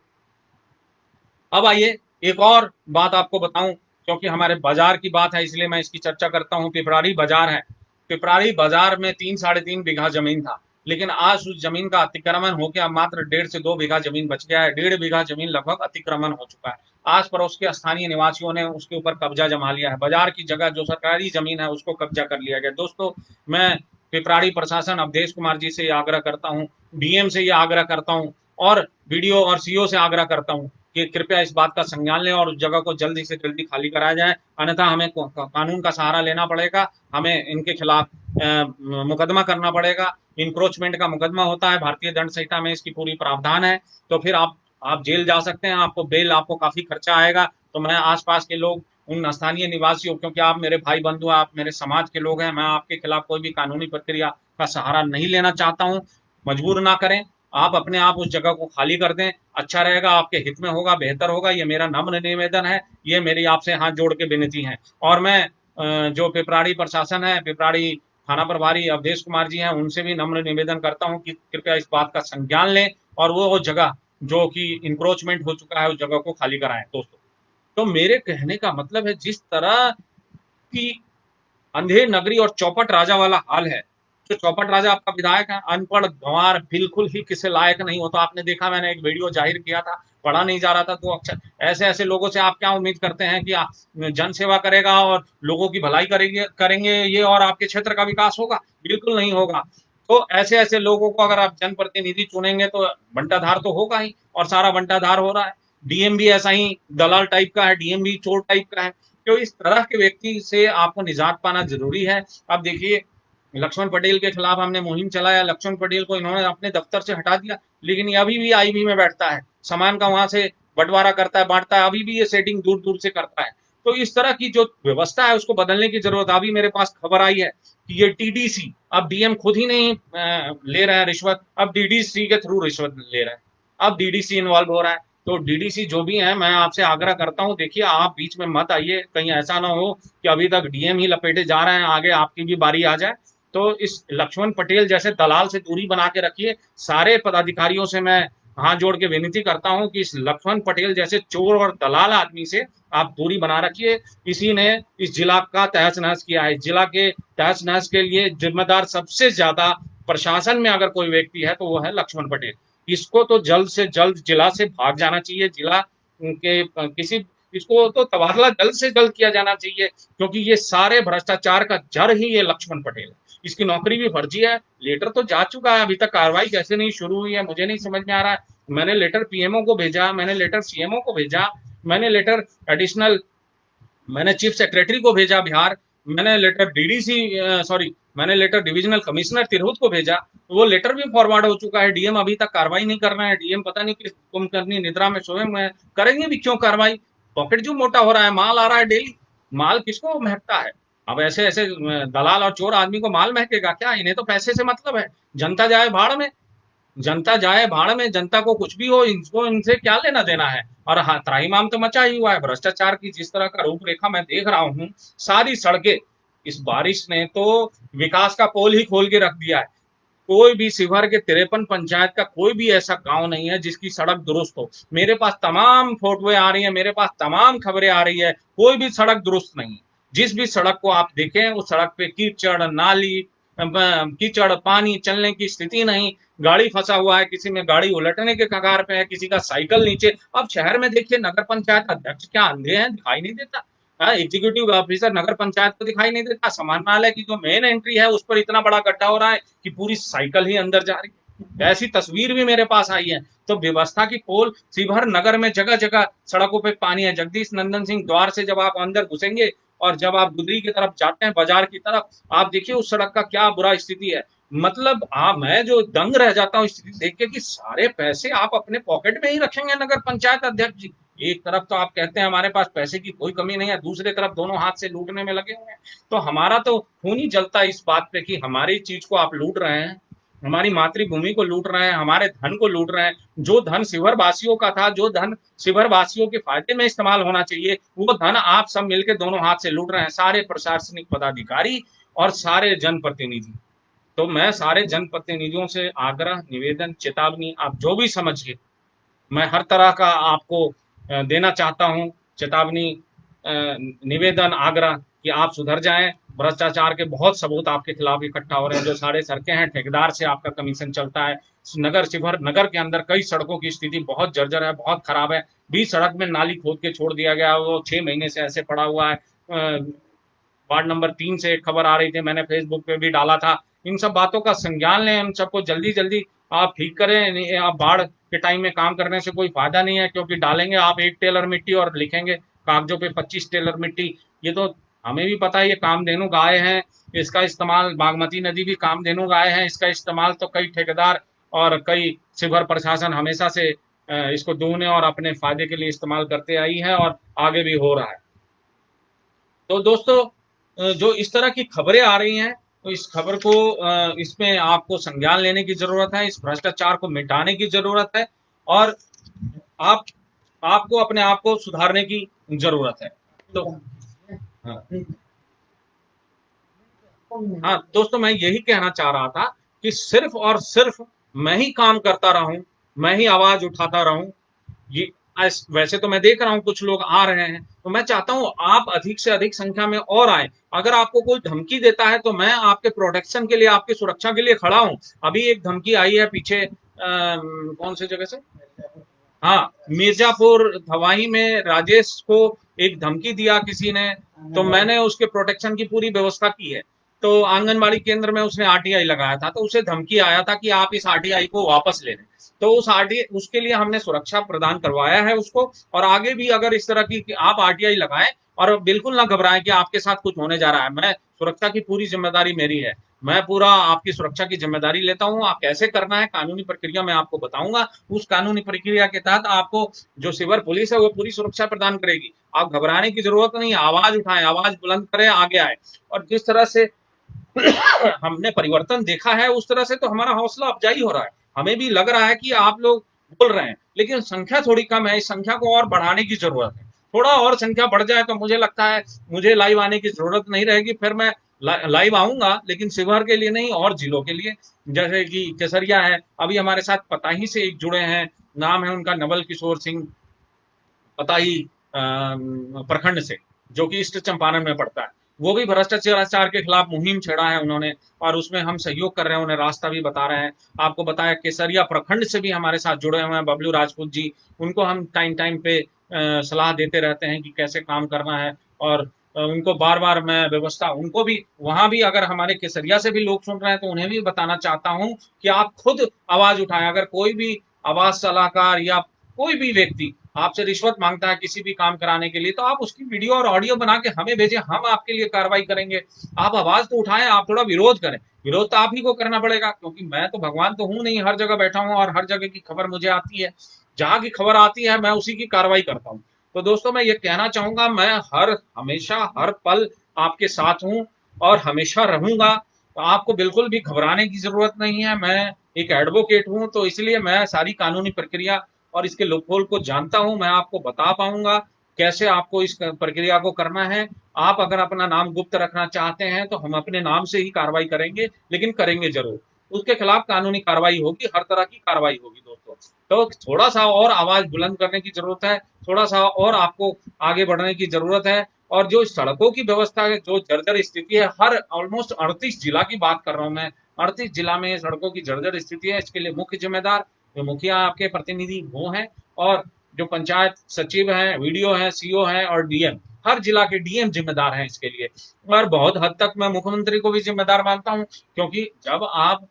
अब आइए एक और बात आपको बताऊं, क्योंकि हमारे बाजार की बात है इसलिए मैं इसकी चर्चा करता हूं। पिपरारी बाजार है, पिपरारी बाजार में 3-3.5 बीघा जमीन था, लेकिन आज उस जमीन का अतिक्रमण होकर अब मात्र 1.5 से 2 बीघा जमीन बच गया है। 1.5 बीघा जमीन लगभग अतिक्रमण हो चुका है। आस पड़ोस के स्थानीय निवासियों ने उसके ऊपर कब्जा जमा लिया है। बाजार की जगह जो सरकारी जमीन है उसको कब्जा कर लिया गया। दोस्तों मैं पिपराड़ी प्रशासन अवधेश कुमार जी से ये आग्रह करता हूँ, डीएम से ये आग्रह करता हूँ और बीडीओ और सीओ से आग्रह करता हूँ कि कृपया इस बात का संज्ञान लें और उस जगह को जल्दी से जल्दी खाली कराया जाए, अन्यथा हमें कानून का सहारा लेना पड़ेगा। हमें इनके खिलाफ मुकदमा करना पड़ेगा। इंक्रोचमेंट का मुकदमा होता है, भारतीय दंड संहिता में इसकी पूरी प्रावधान है। तो फिर आप जेल जा सकते हैं, आपको बेल, आपको काफी खर्चा आएगा। तो मैं आसपास के लोग, उन स्थानीय निवासियों, क्योंकि आप मेरे भाई बंधु, आप मेरे समाज के लोग हैं, मैं आपके खिलाफ कोई भी कानूनी प्रक्रिया का सहारा नहीं लेना चाहता हूं। मजबूर ना करें, आप अपने आप उस जगह को खाली कर दें, अच्छा रहेगा, आपके हित में होगा, बेहतर होगा। ये मेरा नम्र निवेदन है, ये मेरी आपसे हाथ जोड़ के विनती है। और मैं जो पिपराड़ी प्रशासन है, पिपराड़ी थाना प्रभारी अवधेश कुमार जी हैं, उनसे भी नम्र निवेदन करता हूं कि कृपया इस बात का संज्ञान लें और वो जगह जो कि इंक्रोचमेंट हो चुका है उस जगह को खाली कराएं। दोस्तों तो मेरे कहने का मतलब है, जिस तरह की अंधेर नगरी और चौपट राजा वाला हाल है, जो चौपट राजा आपका विधायक है, अनपढ़ गंवार, बिल्कुल ही किसी लायक नहीं होता। आपने देखा, मैंने एक वीडियो जाहिर किया था, पढ़ा नहीं जा रहा था, तो अक्सर ऐसे ऐसे लोगों से आप क्या उम्मीद करते हैं कि जन सेवा करेगा और लोगों की भलाई करेंगे ये और आपके क्षेत्र का विकास होगा? बिल्कुल नहीं होगा। तो ऐसे ऐसे लोगों को अगर आप जनप्रतिनिधि चुनेंगे तो बंटाधार तो होगा ही, और सारा बंटाधार हो रहा है। डीएम भी ऐसा ही दलाल टाइप का है, डीएम भी चोर टाइप का है। तो इस तरह के व्यक्ति से आपको निजात पाना जरूरी है। अब देखिए लक्ष्मण पटेल के खिलाफ हमने मुहिम चलाया, लक्ष्मण पटेल को इन्होंने अपने दफ्तर से हटा दिया, लेकिन ये अभी भी आईबी में बैठता है, सामान का वहां से बंटवारा करता है, बांटता है, अभी भी ये सेटिंग दूर दूर से करता है। तो इस तरह की जो व्यवस्था है उसको बदलने की जरूरत। अभी मेरे पास खबर आई है कि ये टीडीसी, अब डीएम खुद ही नहीं ले रहा है रिश्वत, अब डीडीसी के थ्रू रिश्वत ले रहा है, अब डीडीसी इन्वॉल्व हो रहा है। तो डीडीसी जो भी है, मैं आपसे आग्रह करता हूं, देखिए आप बीच में मत आइए, कहीं ऐसा ना हो कि अभी तक डीएम ही लपेटे जा रहे हैं, आगे आपकी भी बारी आ जाए। तो इस लक्ष्मण पटेल जैसे दलाल से दूरी बना के रखिए। सारे पदाधिकारियों से मैं हाथ जोड़ के विनती करता हूं कि इस लक्ष्मण पटेल जैसे चोर और दलाल आदमी से आप दूरी बना रखिए। इसी ने इस जिला का तहस नहस किया है। जिला के तहस नहस के लिए जिम्मेदार सबसे ज्यादा प्रशासन में अगर कोई व्यक्ति है तो वो है लक्ष्मण पटेल। इसको तो जल्द से जल्द जिला से भाग जाना चाहिए। जिला के किसी, इसको तो तबादला जल्द से जल्द किया जाना चाहिए, क्योंकि ये सारे भ्रष्टाचार का जड़ ही ये लक्ष्मण पटेल है। इसकी नौकरी भी फर्जी है। लेटर तो जा चुका है, अभी तक कार्रवाई कैसे नहीं शुरू हुई है मुझे नहीं समझ में आ रहा है। मैंने लेटर पीएमओ को भेजा, मैंने लेटर सीएमओ को भेजा, मैंने लेटर एडिशनल, मैंने चीफ सेक्रेटरी को भेजा बिहार, मैंने लेटर डीडीसी, सॉरी, मैंने लेटर डिविजनल कमिश्नर तिरहुत को भेजा, तो वो लेटर भी फॉरवर्ड हो चुका है। डीएम अभी तक कार्रवाई नहीं कर रहे हैं। डीएम पता नहीं किस कुंभकर्णी निद्रा में सोए हुए हैं, करेंगे भी क्यों कार्रवाई? पॉकेट जो मोटा हो रहा है, माल आ रहा है डेली, माल किसको महकता है? अब ऐसे ऐसे दलाल और चोर आदमी को माल महकेगा क्या? इन्हें तो पैसे से मतलब है। जनता जाए भाड़ में, जनता जाए भाड़ में, जनता को कुछ भी हो, इनको इनसे क्या लेना देना है? और हाँ, त्राहिमाम तो मचा ही हुआ है भ्रष्टाचार की। जिस तरह का रूपरेखा मैं देख रहा हूँ, सारी सड़कें, इस बारिश ने तो विकास का पोल ही खोल के रख दिया है। कोई भी शिवहर के 53 पंचायत का कोई भी ऐसा गांव नहीं है जिसकी सड़क दुरुस्त हो। मेरे पास तमाम फोटोएं आ रही है, मेरे पास तमाम खबरें आ रही है, कोई भी सड़क दुरुस्त नहीं। जिस भी सड़क को आप देखें, उस सड़क पे कीचड़, नाली, कीचड़, पानी, चलने की स्थिति नहीं, गाड़ी फंसा हुआ है, किसी में गाड़ी उलटने के कगार पे है, किसी का साइकिल नीचे। अब शहर में देखिए, नगर पंचायत अध्यक्ष क्या अंधे हैं, दिखाई नहीं देता? एग्जीक्यूटिव ऑफिसर नगर पंचायत को दिखाई नहीं देता? समाहरणालय की जो मेन एंट्री है उस पर इतना बड़ा गड्ढा हो रहा है कि पूरी साइकिल ही अंदर जा रही है। ऐसी तस्वीर भी मेरे पास आई है। तो व्यवस्था की पोल शिवहर नगर में जगह जगह सड़कों पे पानी है। जगदीश नंदन सिंह द्वार से जब आप अंदर घुसेंगे और जब आप गुदरी की तरफ जाते हैं, बाजार की तरफ, आप देखिए उस सड़क का क्या बुरा स्थिति है। मतलब मैं जो दंग रह जाता हूँ स्थिति देख के कि सारे पैसे आप अपने पॉकेट में ही रखेंगे नगर पंचायत अध्यक्ष जी। एक तरफ तो आप कहते हैं हमारे पास पैसे की कोई कमी नहीं है, दूसरे तरफ दोनों हाथ से लूटने में लगे हुए हैं। तो हमारा तो खून ही जलता है इस बात पे कि हमारी चीज को आप लूट रहे हैं, हमारी मातृभूमि को लूट रहे हैं, हमारे धन को लूट रहे हैं। जो धन शिवहर वासियों का था, जो धन शिवहर वासियों के फायदे में इस्तेमाल होना चाहिए, वो धन आप सब मिलकर दोनों हाथ से लूट रहे हैं, सारे प्रशासनिक पदाधिकारी और सारे जनप्रतिनिधि। तो मैं सारे जनप्रतिनिधियों से आग्रह, निवेदन, चेतावनी, आप जो भी समझिए, मैं हर तरह का आपको देना चाहता हूं, चेतावनी, निवेदन, आग्रह कि आप सुधर जाएं। भ्रष्टाचार के बहुत सबूत आपके खिलाफ इकट्ठा हो रहे हैं। जो सारे सड़कें हैं, ठेकेदार से आपका कमीशन चलता है। नगर शिवहर नगर के अंदर कई सड़कों की स्थिति बहुत जर्जर है, बहुत खराब है। बीच सड़क में नाली खोद के छोड़ दिया गया, वो 6 महीने से ऐसे पड़ा हुआ है। वार्ड नंबर 3 से एक खबर आ रही थी, मैंने फेसबुक पे भी डाला था। इन सब बातों का संज्ञान लें, इन सबको जल्दी जल्दी आप ठीक करें। आप बाढ़ के टाइम में काम करने से कोई फायदा नहीं है, क्योंकि डालेंगे आप 1 टेलर मिट्टी और लिखेंगे कागजों पे 25 टेलर मिट्टी। ये तो हमें भी पता है, ये कामधेनु गाय है, इसका इस्तेमाल, बागमती नदी भी कामधेनु गाय है, इसका इस्तेमाल तो कई ठेकेदार और कई शिवहर प्रशासन हमेशा से इसको दूने और अपने फायदे के लिए इस्तेमाल करते आई है और आगे भी हो रहा है। तो दोस्तों, जो इस तरह की खबरें आ रही हैं, तो इस खबर को, इसमें आपको संज्ञान लेने की जरूरत है, इस भ्रष्टाचार को मिटाने की जरूरत है, और आप आपको अपने आप को सुधारने की जरूरत है। तो हाँ, हाँ दोस्तों, मैं यही कहना चाह रहा था कि सिर्फ और सिर्फ मैं ही काम करता रहूं, मैं ही आवाज उठाता रहूं। ये वैसे तो मैं देख रहा हूँ कुछ लोग आ रहे हैं, तो मैं चाहता हूँ आप अधिक से अधिक संख्या में और आए। अगर आपको कोई धमकी देता है तो मैं आपके प्रोटेक्शन के लिए, आपकी सुरक्षा के लिए खड़ा हूँ। अभी एक धमकी आई है पीछे, कौन सी जगह से, हाँ, मिर्जापुर धवाही में राजेश को एक धमकी दिया किसी ने, तो मैंने उसके प्रोटेक्शन की पूरी व्यवस्था की है। तो आंगनबाड़ी केंद्र में उसने आरटीआई लगाया था, तो उसे धमकी आया था कि आप इस आरटीआई को वापस ले लें। तो उस आरटीआई, उसके लिए हमने सुरक्षा प्रदान करवाया है उसको। और आगे भी अगर इस तरह की आप आरटीआई लगाएं, और बिल्कुल ना घबराएं कि आपके साथ कुछ होने जा रहा है। मैं सुरक्षा की पूरी जिम्मेदारी मेरी है, मैं पूरा आपकी सुरक्षा की जिम्मेदारी लेता हूं। आप कैसे करना है कानूनी प्रक्रिया मैं आपको बताऊंगा, उस कानूनी प्रक्रिया के तहत आपको जो सिविल पुलिस है वो पूरी सुरक्षा प्रदान करेगी। आप घबराने की जरूरत नहीं, आवाज उठाएं, आवाज बुलंद करें, आगे आए। और जिस तरह से हमने परिवर्तन देखा है उस तरह से तो हमारा हौसला अफजाई हो रहा है। हमें भी लग रहा है कि आप लोग बोल रहे हैं, लेकिन संख्या थोड़ी कम है, इस संख्या को और बढ़ाने की जरूरत है। थोड़ा और संख्या बढ़ जाए तो मुझे लगता है मुझे लाइव आने की जरूरत नहीं रहेगी, फिर मैं लाइव आऊंगा, लेकिन शिवहर के लिए नहीं और जिलों के लिए। जैसे कि केसरिया है, अभी हमारे साथ पताही से एक जुड़े हैं, नाम है उनका नवल किशोर सिंह, पताही प्रखंड से, जो कि ईस्ट चंपारण में पड़ता है। वो भी भ्रष्टाचार के खिलाफ मुहिम छेड़ा है उन्होंने, और उसमें हम सहयोग कर रहे हैं, उन्हें रास्ता भी बता रहे हैं। आपको बताया केसरिया प्रखंड से भी हमारे साथ जुड़े हुए हैं बबलू राजपूत जी, उनको हम टाइम टाइम पे सलाह देते रहते हैं कि कैसे काम करना है। और उनको बार बार मैं व्यवस्था, उनको भी वहां भी अगर हमारे केसरिया से भी लोग सुन रहे हैं तो उन्हें भी बताना चाहता हूं कि आप खुद आवाज उठाएं। अगर कोई भी आवाज सलाहकार या कोई भी व्यक्ति आपसे रिश्वत मांगता है किसी भी काम कराने के लिए, तो आप उसकी वीडियो और ऑडियो बना के हमें भेजें, हम आपके लिए कार्रवाई करेंगे। आप आवाज तो उठाएं, आप थोड़ा विरोध करें, विरोध तो आप ही को करना पड़ेगा, क्योंकि मैं तो भगवान तो हूं नहीं, हर जगह बैठा हूं और हर जगह की खबर मुझे आती है। जहां की खबर आती है मैं उसी की कार्रवाई करता हूं। तो दोस्तों मैं ये कहना चाहूंगा, मैं हमेशा हर पल आपके साथ हूं और हमेशा रहूंगा। तो आपको बिल्कुल भी घबराने की जरूरत नहीं है। मैं एक एडवोकेट हूं, तो इसलिए मैं सारी कानूनी प्रक्रिया और इसके लूपहोल को जानता हूं। मैं आपको बता पाऊंगा कैसे आपको इस प्रक्रिया को करना है। आप अगर अपना नाम गुप्त रखना चाहते हैं तो हम अपने नाम से ही कार्रवाई करेंगे, लेकिन करेंगे जरूर। उसके खिलाफ कानूनी कार्रवाई होगी, हर तरह की कार्रवाई होगी दोस्तों। तो थोड़ा सा और आवाज बुलंद करने की जरूरत है, थोड़ा सा और आपको आगे बढ़ने की जरूरत है। और जो सड़कों की व्यवस्था है, जो जर्जर स्थिति है, हर ऑलमोस्ट 38 जिला की बात कर रहा हूं मैं, 38 जिला में सड़कों की जर्जर स्थिति है, इसके लिए मुख्य जिम्मेदार जो मुखिया आपके प्रतिनिधि वो हैं, और जो पंचायत सचिव हैं, वीडियो हैं, सीओ हैं और डीएम, हर जिला के डीएम जिम्मेदार हैं इसके लिए। और बहुत हद तक मैं मुख्यमंत्री को भी जिम्मेदार मानता हूं, क्योंकि जब आप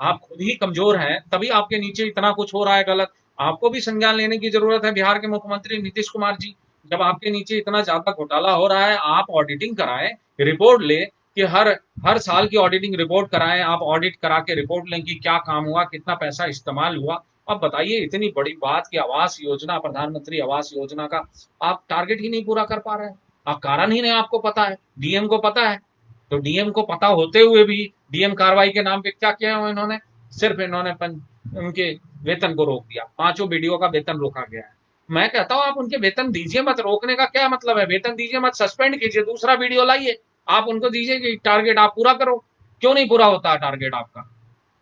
खुद ही कमजोर हैं तभी आपके नीचे इतना कुछ हो रहा है गलत। आपको भी संज्ञान लेने की जरूरत है। बिहार के मुख्यमंत्री नीतीश कुमार जी, जब आपके नीचे इतना ज्यादा घोटाला हो रहा है, आप ऑडिटिंग कराएं, रिपोर्ट ले कि हर हर साल की ऑडिटिंग रिपोर्ट कराएं, आप ऑडिट करा के रिपोर्ट लें कि क्या काम हुआ, कितना पैसा इस्तेमाल हुआ। अब बताइए, इतनी बड़ी बात की आवास योजना, प्रधानमंत्री आवास योजना का आप टारगेट ही नहीं पूरा कर पा रहे हैं। आप कारण ही नहीं आपको पता है, डीएम को पता है। तो डीएम को पता होते हुए भी डीएम कार्रवाई के नाम पे क्या किया है इन्होंने, सिर्फ इन्होंने उनके वेतन को रोक दिया, 5 वीडियो का वेतन रोका गया है। मैं कहता हूं आप उनके वेतन दीजिए मत, रोकने का क्या मतलब है, वेतन दीजिए मत, सस्पेंड कीजिए, दूसरा वीडियो लाइए, आप उनको दीजिए कि टारगेट आप पूरा करो। क्यों नहीं पूरा होता है टारगेट आपका,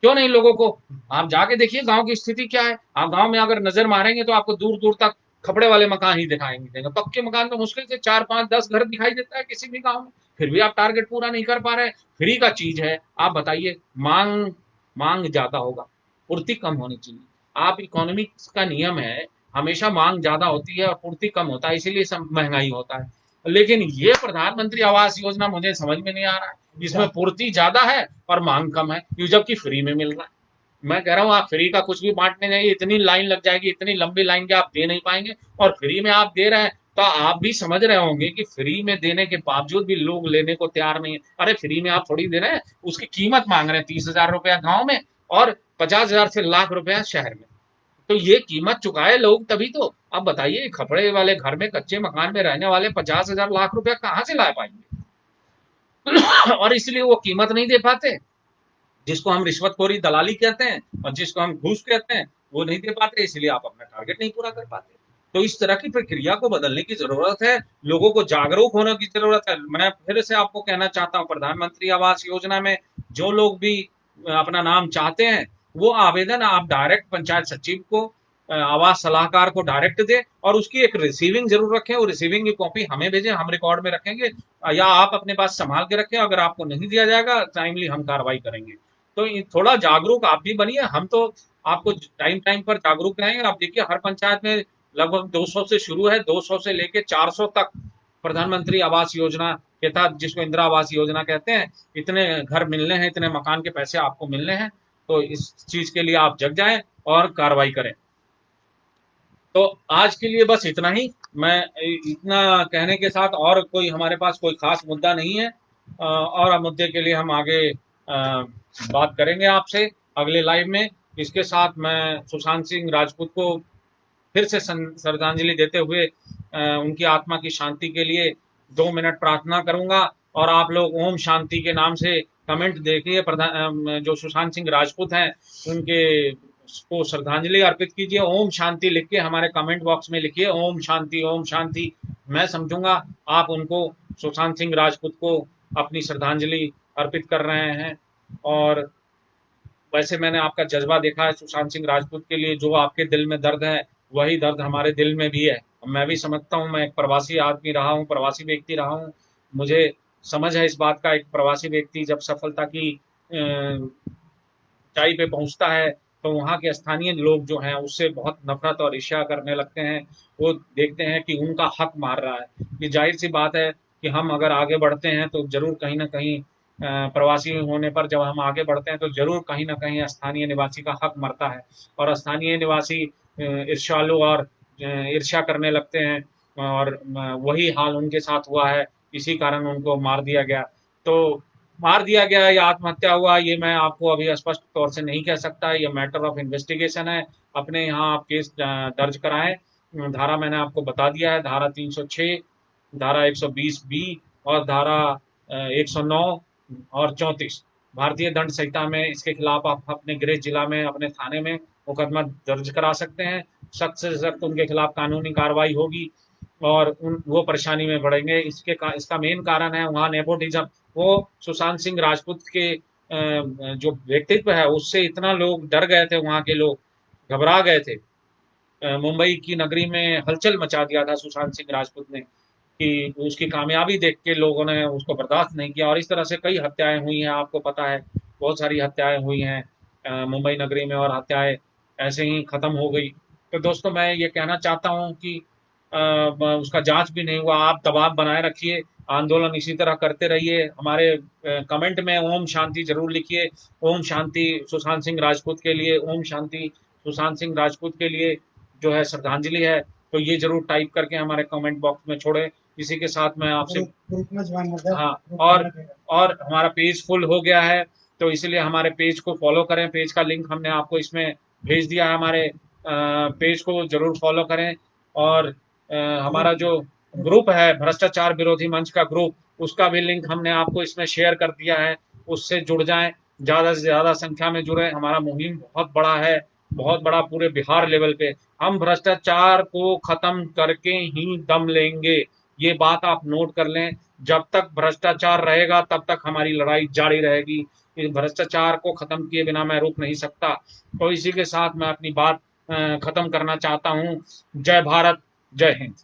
क्यों नहीं लोगों को? आप जाके देखिए गांव की स्थिति क्या है। आप गांव में अगर नजर मारेंगे तो आपको दूर दूर तक खपड़े वाले मकान ही दिखाएंगे देंगे, पक्के मकान तो मुश्किल से 4 5 10 घर दिखाई देता है किसी भी गांव में। फिर भी आप टारगेट पूरा नहीं कर पा रहे। फ्री का चीज है, आप बताइए, मांग मांग ज्यादा होगा, पूर्ति कम होनी चाहिए। आप इकोनॉमिक्स का नियम है, हमेशा मांग ज्यादा होती है और पूर्ति कम होता है, इसीलिए सब महंगाई होता है। लेकिन ये प्रधानमंत्री आवास योजना मुझे समझ में नहीं आ रहा है, इसमें पूर्ति ज्यादा है और मांग कम है, ये जबकि फ्री में मिल रहा है। मैं कह रहा हूँ आप फ्री का कुछ भी बांटने जाइए, इतनी लाइन लग जाएगी, इतनी लंबी लाइन के आप दे नहीं पाएंगे। और फ्री में आप दे रहे हैं तो आप भी समझ रहे होंगे कि फ्री में देने के बावजूद भी लोग लेने को तैयार नहीं है। अरे फ्री में आप थोड़ी दे रहे हैं, उसकी कीमत मांग रहे हैं 30,000 रुपया गाँव में और 50,000 से लाख रुपया शहर में। तो ये कीमत चुकाए लोग तभी तो। अब बताइए, खपड़े वाले घर में, कच्चे मकान में रहने वाले 50,000 लाख रुपया कहाँ से ला पाएंगे? और इसलिए वो कीमत नहीं दे पाते, जिसको हम रिश्वतखोरी दलाली कहते हैं और जिसको हम घूस कहते हैं, वो नहीं दे पाते, इसलिए आप अपना टारगेट नहीं पूरा कर पाते। तो इस तरह की प्रक्रिया को बदलने की जरूरत है, लोगों को जागरूक होने की जरूरत है। मैं फिर से आपको कहना चाहता हूं, प्रधानमंत्री आवास योजना में जो लोग भी अपना नाम चाहते हैं, वो आवेदन आप डायरेक्ट पंचायत सचिव को, आवास सलाहकार को डायरेक्ट दे, और उसकी एक रिसीविंग जरूर रखें, वो रिसीविंग की कॉपी हमें भेजें, हम रिकॉर्ड में रखेंगे, या आप अपने पास संभाल के रखें। अगर आपको नहीं दिया जाएगा टाइमली, हम कार्रवाई करेंगे। तो थोड़ा जागरूक आप भी बनिए, हम तो आपको टाइम टाइम पर जागरूक रहेंगे। आप देखिए, हर पंचायत में लगभग 200 से शुरू है, 200 से लेके 400 तक प्रधानमंत्री आवास योजना के तहत, जिसको इंदिरा आवास योजना कहते हैं, इतने घर मिलने हैं, इतने मकान के पैसे आपको मिलने हैं। तो इस चीज के लिए आप जग जाएं और कार्रवाई करें। तो आज के लिए बस इतना ही। मैं इतना कहने के साथ और कोई हमारे पास कोई खास मुद्दा नहीं है, और मुद्दे के लिए हम आगे बात करेंगे आपसे अगले लाइव में। इसके साथ मैं सुशांत सिंह राजपूत को फिर से श्रद्धांजलि देते हुए उनकी आत्मा की शांति के लिए 2 मिनट प्रार्थना करूंगा। और आप लोग ओम शांति के नाम से कमेंट देखिए, जो सुशांत सिंह राजपूत हैं उनके को श्रद्धांजलि अर्पित कीजिए। ओम शांति लिख के हमारे कमेंट बॉक्स में लिखिए, ओम शांति ओम शांति। मैं समझूंगा आप उनको, सुशांत सिंह राजपूत को अपनी श्रद्धांजलि अर्पित कर रहे हैं। और वैसे मैंने आपका जज्बा देखा है सुशांत सिंह राजपूत के लिए, जो आपके दिल में दर्द है वही दर्द हमारे दिल में भी है। मैं भी समझता हूँ, मैं एक प्रवासी आदमी रहा हूँ, प्रवासी व्यक्ति रहा हूँ, मुझे समझ है इस बात का। एक प्रवासी व्यक्ति जब सफलता की ऊंचाई पे पहुंचता है तो वहाँ के स्थानीय लोग जो हैं उससे बहुत नफरत और ईर्ष्या करने लगते हैं। वो देखते हैं कि उनका हक मार रहा है। ये जाहिर सी बात है कि हम अगर आगे बढ़ते हैं तो जरूर कहीं ना कहीं प्रवासी होने पर जब हम आगे बढ़ते हैं तो जरूर कहीं ना कहीं स्थानीय निवासी का हक मरता है, और स्थानीय निवासी ईर्ष्यालु और ईर्ष्या करने लगते हैं। और वही हाल उनके साथ हुआ है, इसी कारण उनको मार दिया गया। तो मार दिया गया या आत्महत्या हुआ ये मैं आपको अभी स्पष्ट तौर से नहीं कह सकता, ये मैटर ऑफ इन्वेस्टिगेशन है। अपने यहाँ आप केस दर्ज कराएं। धारा मैंने आपको बता दिया है, धारा 306, धारा 120 बी और धारा 109 और 34 भारतीय दंड संहिता में इसके खिलाफ आप अपने गृह जिला में अपने थाने में मुकदमा दर्ज करा सकते हैं। सख्त से सख्त उनके खिलाफ कानूनी कार्रवाई होगी और वो परेशानी में पड़ेंगे। इसका मेन कारण है वहाँ नेपोटिज्म। वो सुशांत सिंह राजपूत के जो व्यक्तित्व है उससे इतना लोग डर गए थे, वहाँ के लोग घबरा गए थे। मुंबई की नगरी में हलचल मचा दिया था सुशांत सिंह राजपूत ने, कि उसकी कामयाबी देख के लोगों ने उसको बर्दाश्त नहीं किया। और इस तरह से कई हत्याएं हुई हैं, आपको पता है बहुत सारी हत्याएं हुई हैं मुंबई नगरी में, और हत्याएं ऐसे ही खत्म हो गई। तो दोस्तों मैं ये कहना चाहता हूँ कि उसका जांच भी नहीं हुआ, आप दबाव बनाए रखिए, आंदोलन इसी तरह करते रहिए। हमारे कमेंट में ओम शांति जरूर लिखिए, ओम शांति सुशांत सिंह राजपूत के लिए, ओम शांति सुशांत सिंह राजपूत के लिए जो है श्रद्धांजलि है। तो ये जरूर टाइप करके हमारे कमेंट बॉक्स में छोड़े। इसी के साथ मैं आपसे ग्रुप में ज्वाइन हो गया, हाँ, ग्रुप और में गया। हमारा पेज फुल हो गया है, तो इसलिए हमारे पेज को फॉलो करें। पेज का लिंक हमने आपको इसमें भेज दिया है, हमारे पेज को जरूर फॉलो करें। और हमारा जो ग्रुप है भ्रष्टाचार विरोधी मंच का ग्रुप, उसका भी लिंक हमने आपको इसमें शेयर कर दिया है, उससे जुड़ जाएं, ज्यादा से ज्यादा संख्या में जुड़े। हमारा मुहिम बहुत बड़ा है, बहुत बड़ा, पूरे बिहार लेवल पे। हम भ्रष्टाचार को खत्म करके ही दम लेंगे, ये बात आप नोट कर लें। जब तक भ्रष्टाचार रहेगा तब तक हमारी लड़ाई जारी रहेगी। इस भ्रष्टाचार को खत्म किए बिना मैं रुक नहीं सकता। तो इसी के साथ मैं अपनी बात खत्म करना चाहता हूँ। जय भारत, जय हिंद।